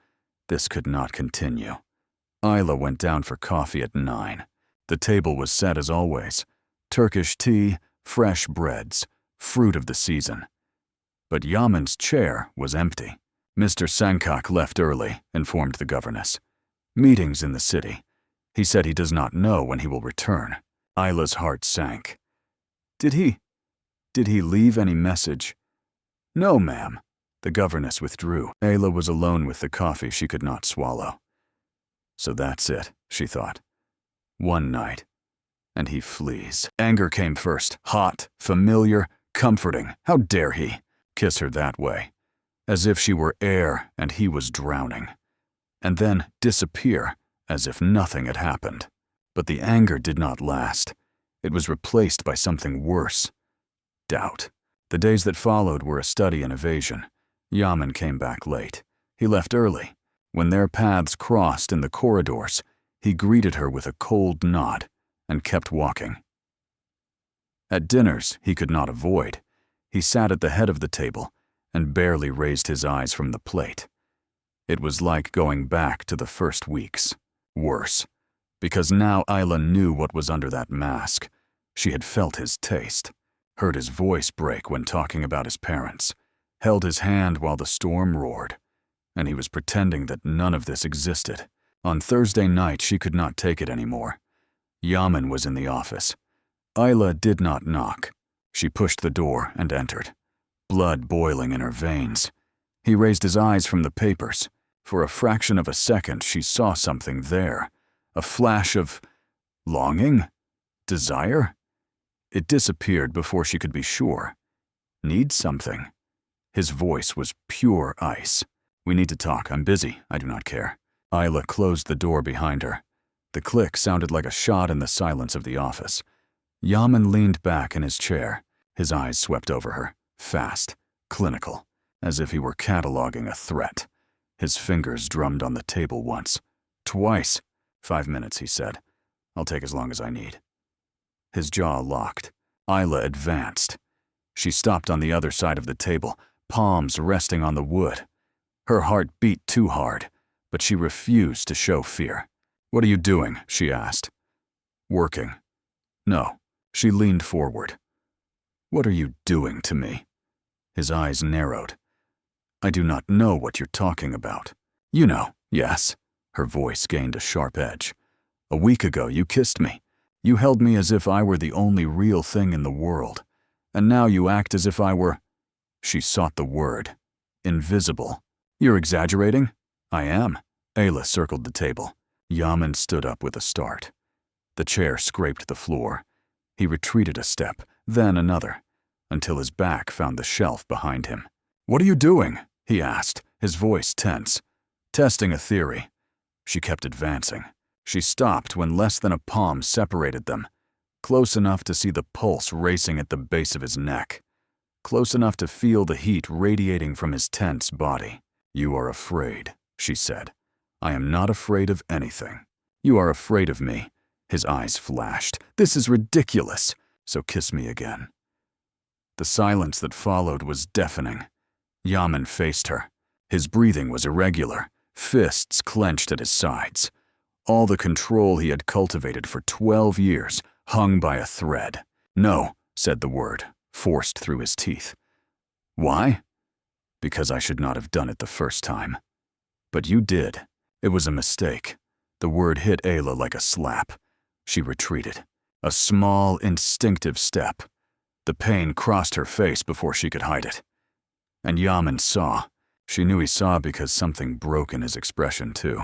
This could not continue. Ayla went down for coffee at 9. The table was set as always. Turkish tea, fresh breads, fruit of the season. But Yaman's chair was empty. Mr. Sankak left early, informed the governess. Meetings in the city. He said he does not know when he will return. Ayla's heart sank. Did he leave any message? No, ma'am. The governess withdrew. Ayla was alone with the coffee she could not swallow. So that's it, she thought. One night, and he flees. Anger came first, hot, familiar, comforting. How dare he kiss her that way, as if she were air and he was drowning, and then disappear as if nothing had happened. But the anger did not last. It was replaced by something worse. Doubt. The days that followed were a study in evasion. Yaman came back late. He left early. When their paths crossed in the corridors, he greeted her with a cold nod and kept walking. At dinners he could not avoid. He sat at the head of the table and barely raised his eyes from the plate. It was like going back to the first weeks. Worse, because now Ayla knew what was under that mask. She had felt his taste, heard his voice break when talking about his parents, held his hand while the storm roared, and he was pretending that none of this existed. On Thursday night, she could not take it anymore. Yaman was in the office. Ayla did not knock. She pushed the door and entered, blood boiling in her veins. He raised his eyes from the papers. For a fraction of a second, she saw something there, a flash of longing, desire. It disappeared before she could be sure. Need something. His voice was pure ice. We need to talk. I'm busy. I do not care. Ayla closed the door behind her. The click sounded like a shot in the silence of the office. Yaman leaned back in his chair. His eyes swept over her, fast, clinical, as if he were cataloging a threat. His fingers drummed on the table once, twice. 5 minutes, he said. I'll take as long as I need. His jaw locked. Ayla advanced. She stopped on the other side of the table, palms resting on the wood. Her heart beat too hard, but she refused to show fear. What are you doing? She asked. Working. No. She leaned forward. What are you doing to me? His eyes narrowed. I do not know what you're talking about. You know, yes. Her voice gained a sharp edge. A week ago, you kissed me. You held me as if I were the only real thing in the world. And now you act as if I were... She sought the word. Invisible. You're exaggerating? I am. Ayla circled the table. Yaman stood up with a start. The chair scraped the floor. He retreated a step, then another, until his back found the shelf behind him. What are you doing? He asked, his voice tense. Testing a theory. She kept advancing. She stopped when less than a palm separated them, close enough to see the pulse racing at the base of his neck, close enough to feel the heat radiating from his tense body. You are afraid, she said. I am not afraid of anything. You are afraid of me. His eyes flashed. This is ridiculous, so kiss me again. The silence that followed was deafening. Yaman faced her. His breathing was irregular, fists clenched at his sides. All the control he had cultivated for 12 years hung by a thread. No, said the word, forced through his teeth. Why? Because I should not have done it the first time. But you did. It was a mistake. The word hit Ayla like a slap. She retreated. A small, instinctive step. The pain crossed her face before she could hide it. And Yaman saw. She knew he saw because something broke in his expression, too.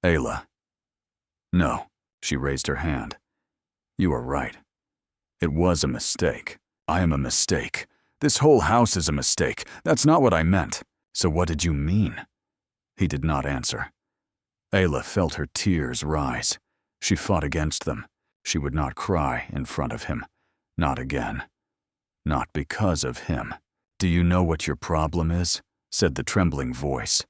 Ayla. No, she raised her hand. You are right. It was a mistake. I am a mistake. This whole house is a mistake. That's not what I meant. So what did you mean? He did not answer. Ayla felt her tears rise. She fought against them. She would not cry in front of him. Not again. Not because of him. Do you know what your problem is? Said the trembling voice.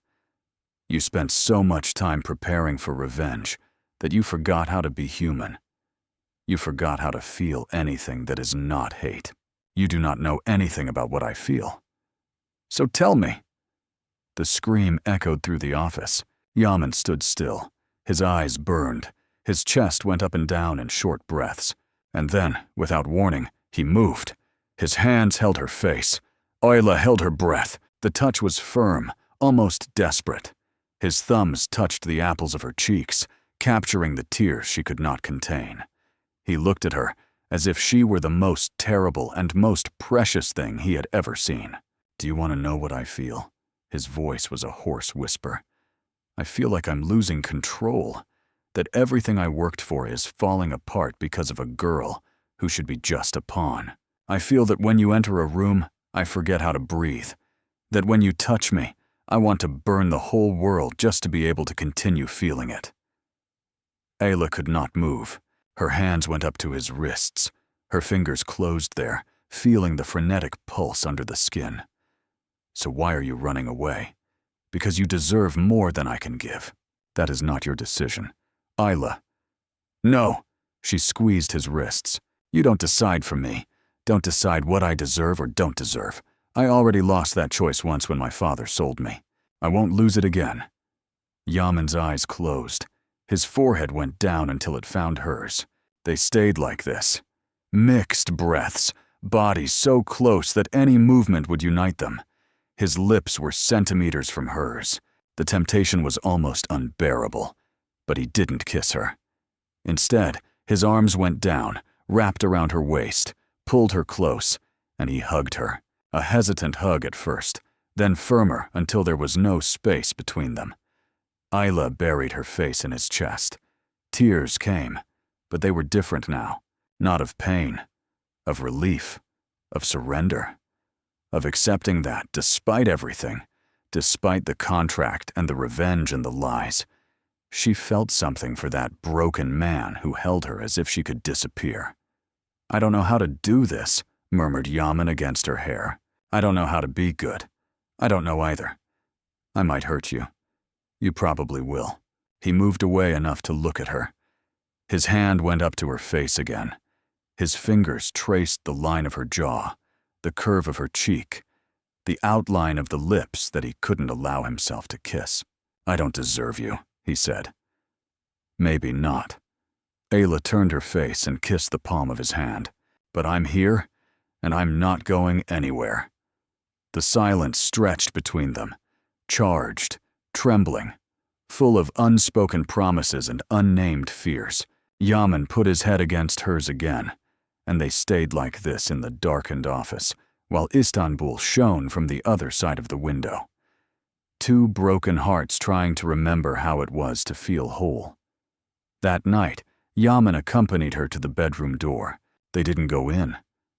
You spent so much time preparing for revenge that you forgot how to be human. You forgot how to feel anything that is not hate. You do not know anything about what I feel. So tell me. The scream echoed through the office. Yaman stood still. His eyes burned. His chest went up and down in short breaths. And then, without warning, he moved. His hands held her face. Ayla held her breath. The touch was firm, almost desperate. His thumbs touched the apples of her cheeks, capturing the tears she could not contain. He looked at her as if she were the most terrible and most precious thing he had ever seen. "Do you want to know what I feel?" His voice was a hoarse whisper. "I feel like I'm losing control, that everything I worked for is falling apart because of a girl who should be just a pawn. I feel that when you enter a room, I forget how to breathe. That when you touch me, I want to burn the whole world just to be able to continue feeling it." Ayla could not move. Her hands went up to his wrists. Her fingers closed there, feeling the frenetic pulse under the skin. "So why are you running away?" "Because you deserve more than I can give." "That is not your decision." "Ayla." "No." She squeezed his wrists. "You don't decide for me. Don't decide what I deserve or don't deserve. I already lost that choice once when my father sold me. I won't lose it again." Yaman's eyes closed. His forehead went down until it found hers. They stayed like this. Mixed breaths, bodies so close that any movement would unite them. His lips were centimeters from hers. The temptation was almost unbearable, but he didn't kiss her. Instead, his arms went down, wrapped around her waist, pulled her close, and he hugged her. A hesitant hug at first, then firmer until there was no space between them. Ayla buried her face in his chest. Tears came, but they were different now. Not of pain, of relief, of surrender, of accepting that, despite everything, despite the contract and the revenge and the lies, she felt something for that broken man who held her as if she could disappear. "I don't know how to do this," murmured Yaman against her hair. "I don't know how to be good. I don't know either. I might hurt you. You probably will." He moved away enough to look at her. His hand went up to her face again. His fingers traced the line of her jaw, the curve of her cheek, the outline of the lips that he couldn't allow himself to kiss. "I don't deserve you," he said. "Maybe not." Ayla turned her face and kissed the palm of his hand. "But I'm here, and I'm not going anywhere." The silence stretched between them, charged, trembling, full of unspoken promises and unnamed fears. Yaman put his head against hers again, and they stayed like this in the darkened office, while Istanbul shone from the other side of the window. Two broken hearts trying to remember how it was to feel whole. That night, Yaman accompanied her to the bedroom door. They didn't go in.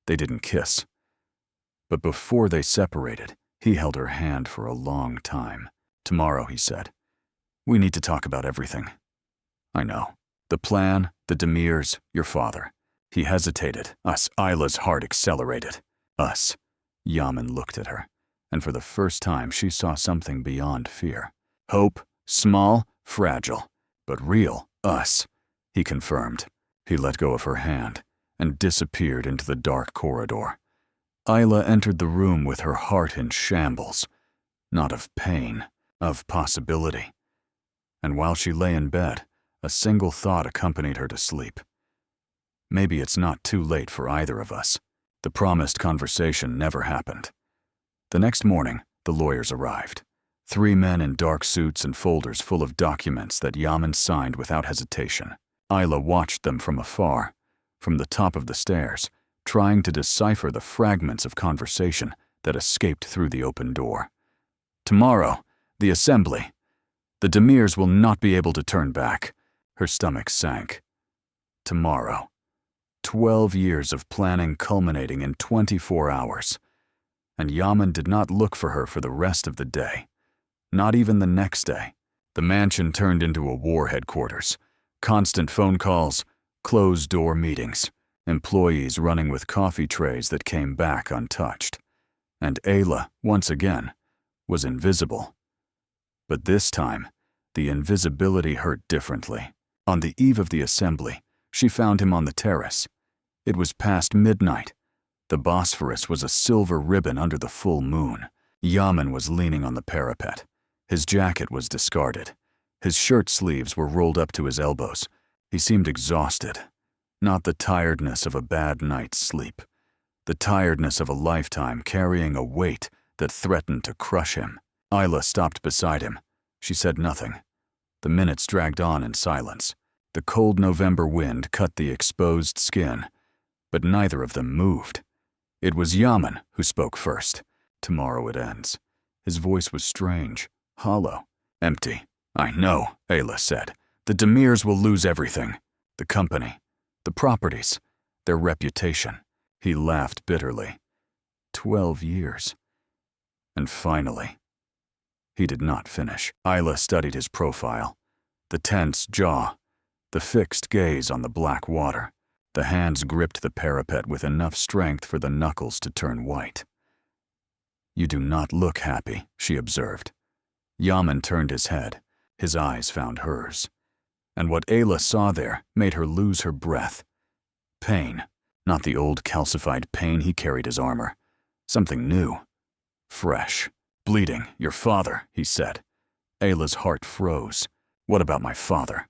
They didn't kiss. But before they separated, he held her hand for a long time. "Tomorrow," he said, "we need to talk about everything." "I know. The plan, the Demirs, your father." He hesitated. "Us." Ayla's heart accelerated. "Us." Yaman looked at her, and for the first time she saw something beyond fear. Hope, small, fragile, but real. "Us," he confirmed. He let go of her hand and disappeared into the dark corridor. Ayla entered the room with her heart in shambles, not of pain, of possibility. And while she lay in bed, a single thought accompanied her to sleep. Maybe it's not too late for either of us. The promised conversation never happened. The next morning, the lawyers arrived. 3 men in dark suits and folders full of documents that Yaman signed without hesitation. Ayla watched them from afar, from the top of the stairs, trying to decipher the fragments of conversation that escaped through the open door. "Tomorrow, the assembly. The Demirs will not be able to turn back." Her stomach sank. Tomorrow. 12 years of planning culminating in 24 hours. And Yaman did not look for her for the rest of the day. Not even the next day. The mansion turned into a war headquarters. Constant phone calls, closed-door meetings, employees running with coffee trays that came back untouched. And Ayla, once again, was invisible. But this time, the invisibility hurt differently. On the eve of the assembly, she found him on the terrace. It was past midnight. The Bosphorus was a silver ribbon under the full moon. Yaman was leaning on the parapet. His jacket was discarded. His shirt sleeves were rolled up to his elbows. He seemed exhausted. Not the tiredness of a bad night's sleep. The tiredness of a lifetime carrying a weight that threatened to crush him. Isla stopped beside him. She said nothing. The minutes dragged on in silence. The cold November wind cut the exposed skin, but neither of them moved. It was Yaman who spoke first. "Tomorrow it ends." His voice was strange, hollow, empty. "I know," Ayla said. "The Demirs will lose everything. The company, the properties, their reputation." He laughed bitterly. 12 years. And finally. He did not finish. Isla studied his profile. The tense jaw, the fixed gaze on the black water. The hands gripped the parapet with enough strength for the knuckles to turn white. "You do not look happy," she observed. Yaman turned his head. His eyes found hers. And what Ayla saw there made her lose her breath. Pain. Not the old calcified pain he carried as armor. Something new. Fresh. "Bleeding. Your father," he said. Ayla's heart froze. "What about my father?"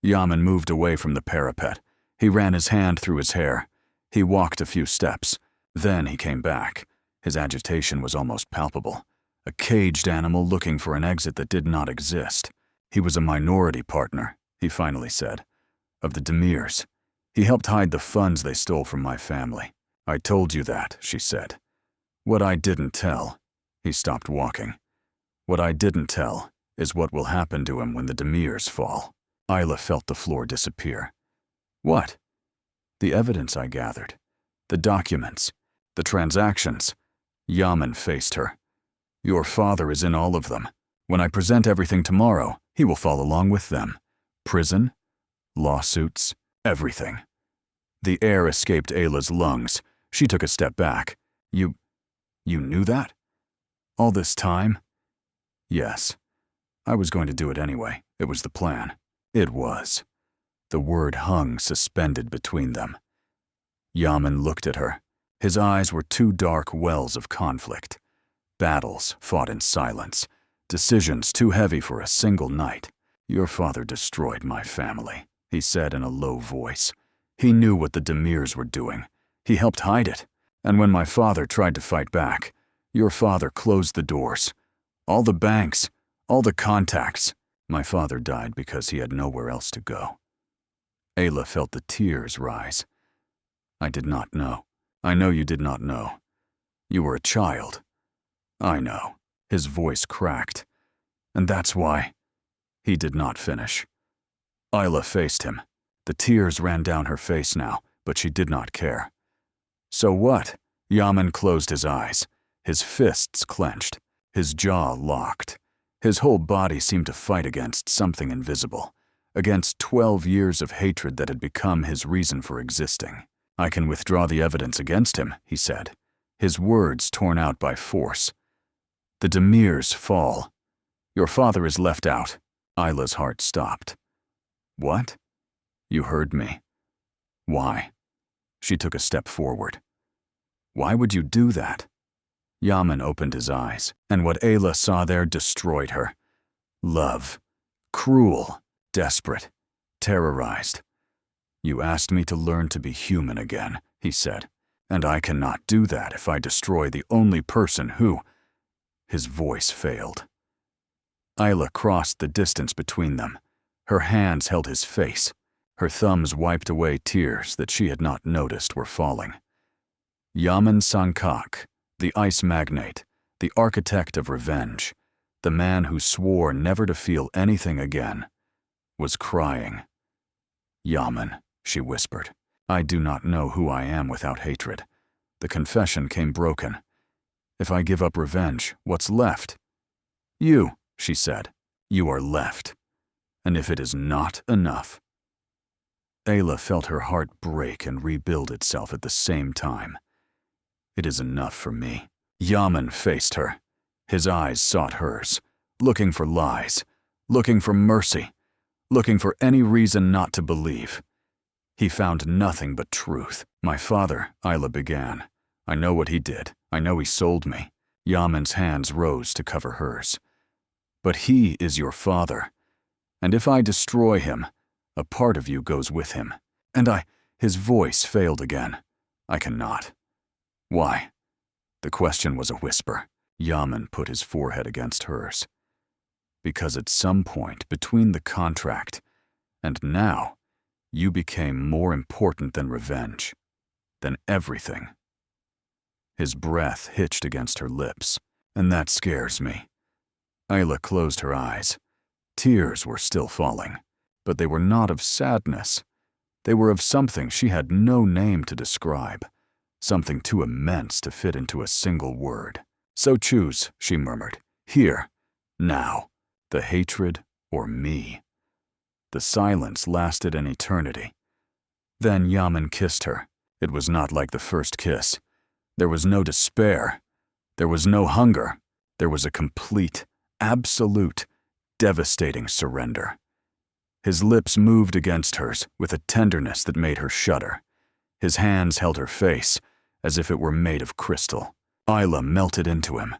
Yaman moved away from the parapet. He ran his hand through his hair. He walked a few steps. Then he came back. His agitation was almost palpable. A caged animal looking for an exit that did not exist. "He was a minority partner," he finally said, "of the Demirs. He helped hide the funds they stole from my family." "I told you that," she said. "What I didn't tell." He stopped walking. "What I didn't tell is what will happen to him when the Demirs fall." Isla felt the floor disappear. "What?" "The evidence I gathered. The documents. The transactions." Yaman faced her. "Your father is in all of them. When I present everything tomorrow, he will fall along with them. Prison, lawsuits, everything." The air escaped Ayla's lungs. She took a step back. You knew that? All this time?" "Yes. I was going to do it anyway. It was the plan." It was. The word hung suspended between them. Yaman looked at her. His eyes were two dark wells of conflict. Battles fought in silence. Decisions too heavy for a single night. "Your father destroyed my family," he said in a low voice. "He knew what the Demirs were doing. He helped hide it. And when my father tried to fight back, your father closed the doors. All the banks, all the contacts. My father died because he had nowhere else to go." Ayla felt the tears rise. "I did not know. I know you did not know. You were a child. I know." His voice cracked. "And that's why." He did not finish. Ayla faced him. The tears ran down her face now, but she did not care. "So what?" Yaman closed his eyes. His fists clenched. His jaw locked. His whole body seemed to fight against something invisible, against 12 years of hatred that had become his reason for existing. "I can withdraw the evidence against him," he said, his words torn out by force. "The Demirs fall. Your father is left out." Isla's heart stopped. "What?" "You heard me." "Why?" She took a step forward. "Why would you do that?" Yaman opened his eyes, and what Ayla saw there destroyed her. Love. Cruel. Desperate. Terrorized. "You asked me to learn to be human again," he said, "and I cannot do that if I destroy the only person who—" His voice failed. Ayla crossed the distance between them. Her hands held his face. Her thumbs wiped away tears that she had not noticed were falling. Yaman Sankak, the ice magnate, the architect of revenge, the man who swore never to feel anything again, was crying. "Yaman," she whispered, "I do not know who I am without hatred." The confession came broken. "If I give up revenge, what's left?" "You," she said. "You are left. And if it is not enough—" Ayla felt her heart break and rebuild itself at the same time. "It is enough for me." Yaman faced her. His eyes sought hers, looking for lies, looking for mercy, looking for any reason not to believe. He found nothing but truth. "My father," Ayla began. "I know what he did. I know he sold me." Yaman's hands rose to cover hers. "But he is your father. And if I destroy him, a part of you goes with him. And his voice failed again. I cannot. Why? The question was a whisper. Yaman put his forehead against hers. Because at some point between the contract and now, you became more important than revenge, than everything. His breath hitched against her lips, and that scares me. Ayla closed her eyes. Tears were still falling, but they were not of sadness. They were of something she had no name to describe, something too immense to fit into a single word. So choose, she murmured, here, now, the hatred or me. The silence lasted an eternity. Then Yaman kissed her. It was not like the first kiss. There was no despair. There was no hunger. There was a complete, absolute, devastating surrender. His lips moved against hers with a tenderness that made her shudder. His hands held her face as if it were made of crystal. Ayla melted into him.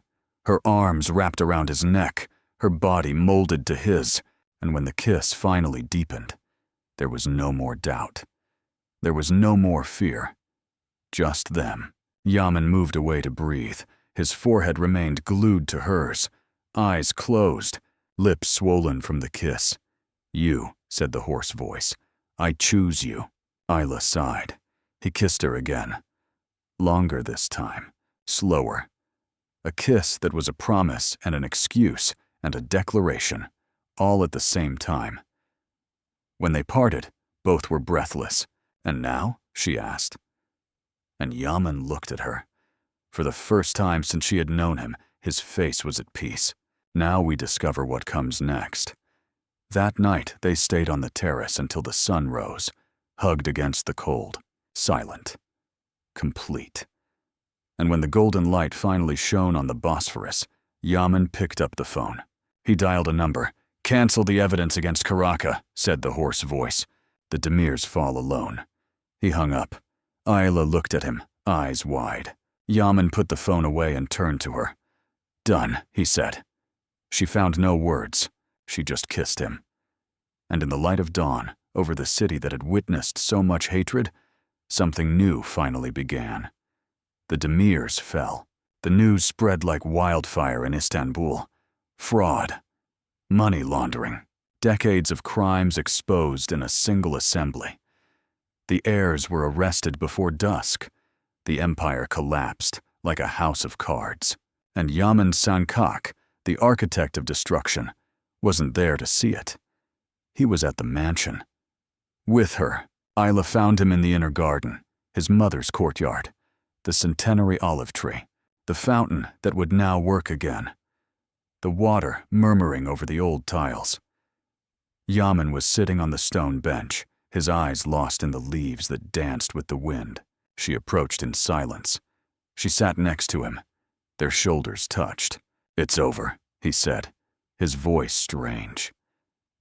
Her arms wrapped around his neck, her body molded to his, and when the kiss finally deepened, there was no more doubt. There was no more fear. Just them. Yaman moved away to breathe. His forehead remained glued to hers, eyes closed, lips swollen from the kiss. You, said the hoarse voice. I choose you. Ayla sighed. He kissed her again. Longer this time. Slower. A kiss that was a promise and an excuse and a declaration, all at the same time. When they parted, both were breathless. And now? She asked. And Yaman looked at her. For the first time since she had known him, his face was at peace. Now we discover what comes next. That night, they stayed on the terrace until the sun rose, hugged against the cold, silent, complete. And when the golden light finally shone on the Bosphorus, Yaman picked up the phone. He dialed a number. Cancel the evidence against Karaka, said the hoarse voice. The Demirs fall alone. He hung up. Ayla looked at him, eyes wide. Yaman put the phone away and turned to her. Done, he said. She found no words. She just kissed him. And in the light of dawn, over the city that had witnessed so much hatred, something new finally began. The Demirs fell. The news spread like wildfire in Istanbul. Fraud. Money laundering. Decades of crimes exposed in a single assembly. The heirs were arrested before dusk. The empire collapsed like a house of cards. And Yaman Sankak, the architect of destruction, wasn't there to see it. He was at the mansion. With her, Ayla found him in the inner garden, his mother's courtyard, the centenary olive tree, the fountain that would now work again, the water murmuring over the old tiles. Yaman was sitting on the stone bench, his eyes lost in the leaves that danced with the wind. She approached in silence. She sat next to him. Their shoulders touched. It's over, he said, his voice strange.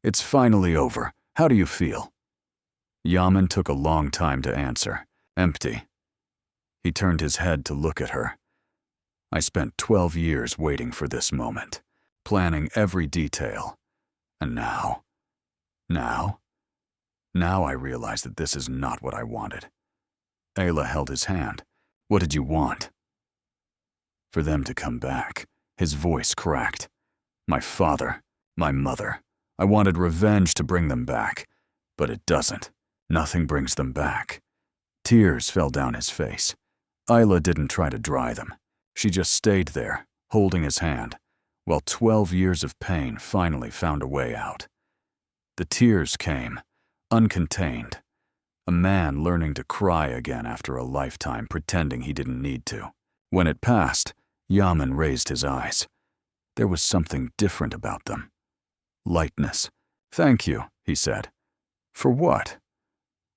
It's finally over. How do you feel? Yaman took a long time to answer. Empty. He turned his head to look at her. I spent 12 years waiting for this moment, planning every detail. And now I realize that this is not what I wanted. Ayla held his hand. What did you want? For them to come back. His voice cracked. My father, my mother. I wanted revenge to bring them back, but it doesn't. Nothing brings them back. Tears fell down his face. Ayla didn't try to dry them. She just stayed there, holding his hand, while 12 years of pain finally found a way out. The tears came, uncontained. A man learning to cry again after a lifetime pretending he didn't need to. When it passed, Yaman raised his eyes. There was something different about them. Lightness. Thank you, he said. For what?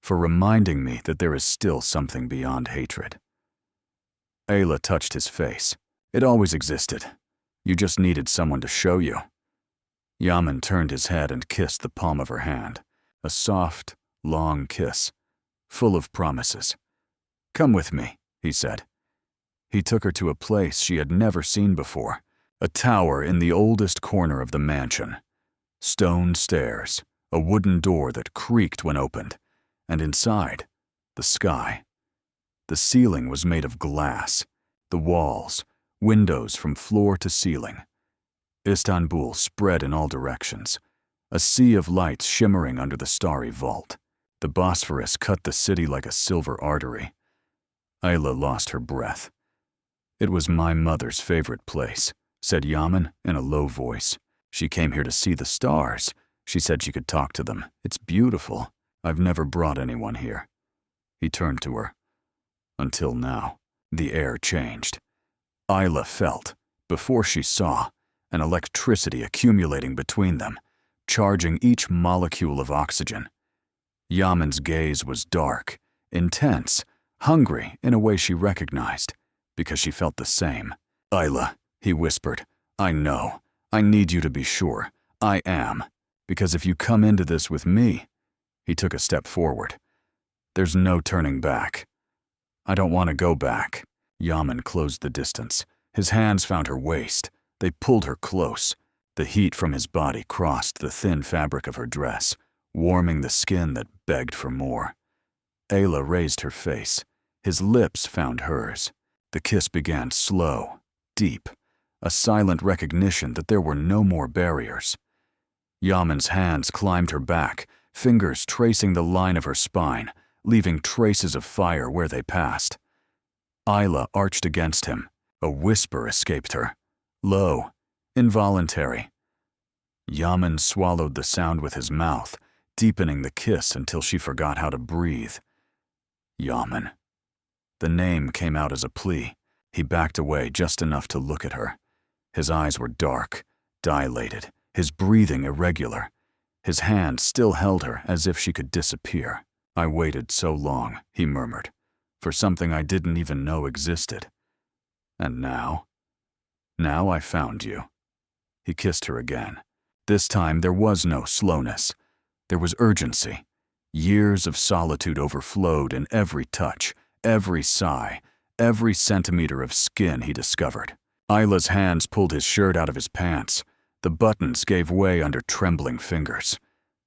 For reminding me that there is still something beyond hatred. Ayla touched his face. It always existed. You just needed someone to show you. Yaman turned his head and kissed the palm of her hand. A soft, long kiss, full of promises. Come with me, he said. He took her to a place she had never seen before, a tower in the oldest corner of the mansion. Stone stairs, a wooden door that creaked when opened, and inside, the sky. The ceiling was made of glass, the walls, windows from floor to ceiling. Istanbul spread in all directions, a sea of lights shimmering under the starry vault. The Bosphorus cut the city like a silver artery. Ayla lost her breath. "It was my mother's favorite place," said Yaman in a low voice. "She came here to see the stars. She said she could talk to them. It's beautiful. I've never brought anyone here." He turned to her. Until now, the air changed. Ayla felt, before she saw, an electricity accumulating between them, charging each molecule of oxygen. Yaman's gaze was dark, intense, hungry in a way she recognized, because she felt the same. "Ayla," he whispered, "I know. I need you to be sure. I am. Because if you come into this with me," he took a step forward, "there's no turning back." "I don't want to go back." Yaman closed the distance. His hands found her waist. They pulled her close. The heat from his body crossed the thin fabric of her dress, warming the skin that begged for more. Ayla raised her face. His lips found hers. The kiss began slow, deep, a silent recognition that there were no more barriers. Yaman's hands climbed her back, fingers tracing the line of her spine, leaving traces of fire where they passed. Ayla arched against him. A whisper escaped her, low, involuntary. Yaman swallowed the sound with his mouth, deepening the kiss until she forgot how to breathe. Yaman. The name came out as a plea. He backed away just enough to look at her. His eyes were dark, dilated, his breathing irregular. His hand still held her as if she could disappear. "I waited so long," he murmured, "for something I didn't even know existed. And now? Now I found you." He kissed her again. This time there was no slowness. There was urgency. Years of solitude overflowed in every touch, every sigh, every centimeter of skin he discovered. Ayla's hands pulled his shirt out of his pants. The buttons gave way under trembling fingers.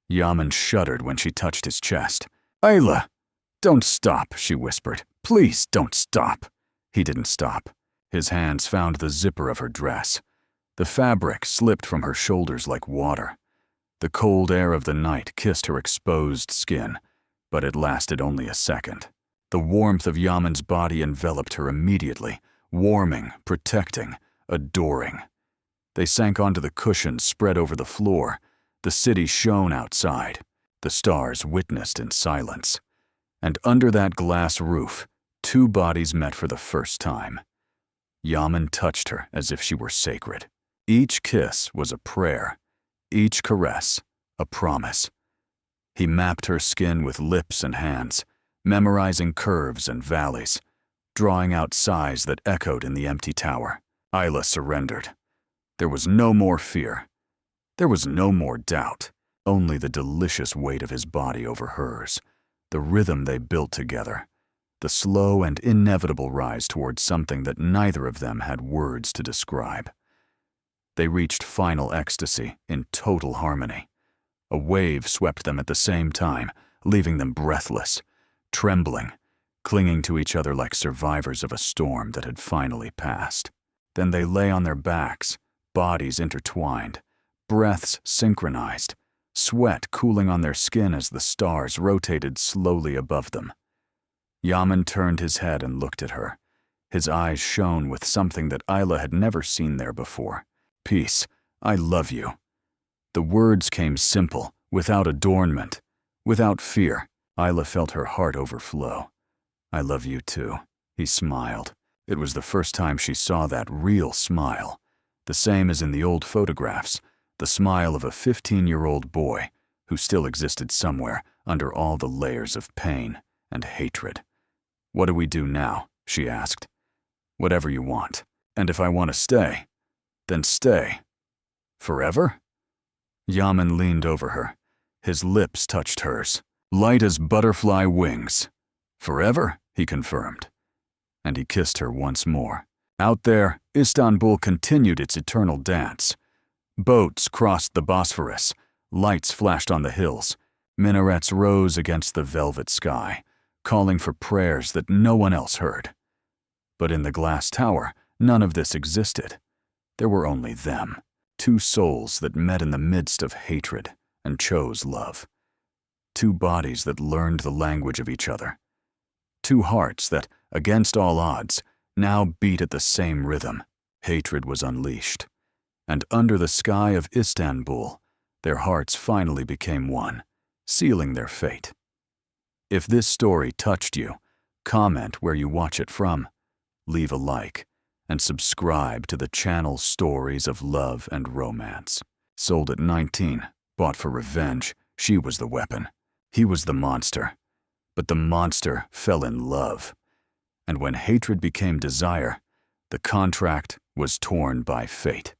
Yaman shuddered when she touched his chest. "Ayla! Don't stop," she whispered. "Please don't stop." He didn't stop. His hands found the zipper of her dress. The fabric slipped from her shoulders like water. The cold air of the night kissed her exposed skin, but it lasted only a second. The warmth of Yaman's body enveloped her immediately, warming, protecting, adoring. They sank onto the cushions spread over the floor. The city shone outside. The stars witnessed in silence. And under that glass roof, two bodies met for the first time. Yaman touched her as if she were sacred. Each kiss was a prayer, each caress a promise. He mapped her skin with lips and hands, memorizing curves and valleys, drawing out sighs that echoed in the empty tower. Ayla surrendered. There was no more fear. There was no more doubt, only the delicious weight of his body over hers, the rhythm they built together, the slow and inevitable rise towards something that neither of them had words to describe. They reached final ecstasy in total harmony. A wave swept them at the same time, leaving them breathless, trembling, clinging to each other like survivors of a storm that had finally passed. Then they lay on their backs, bodies intertwined, breaths synchronized, sweat cooling on their skin as the stars rotated slowly above them. Yaman turned his head and looked at her. His eyes shone with something that Ayla had never seen there before. "Peace, I love you." The words came simple, without adornment, without fear. Ayla felt her heart overflow. "I love you too," he smiled. It was the first time she saw that real smile, the same as in the old photographs, the smile of a 15-year-old boy who still existed somewhere under all the layers of pain and hatred. "What do we do now?" she asked. "Whatever you want. And if I want to stay, then stay. Forever?" Yaman leaned over her. His lips touched hers, light as butterfly wings. "Forever," he confirmed. And he kissed her once more. Out there, Istanbul continued its eternal dance. Boats crossed the Bosphorus, Lights flashed on the hills. Minarets rose against the velvet sky, calling for prayers that no one else heard. But in the glass tower, none of this existed. There were only them, two souls that met in the midst of hatred and chose love. Two bodies that learned the language of each other. Two hearts that, against all odds, now beat at the same rhythm. Hatred was unleashed. And under the sky of Istanbul, their hearts finally became one, sealing their fate. If this story touched you, comment where you watch it from, leave a like, and subscribe to the channel's stories of love and romance. Sold at 19, bought for revenge, she was the weapon. He was the monster. But the monster fell in love. And when hatred became desire, the contract was torn by fate.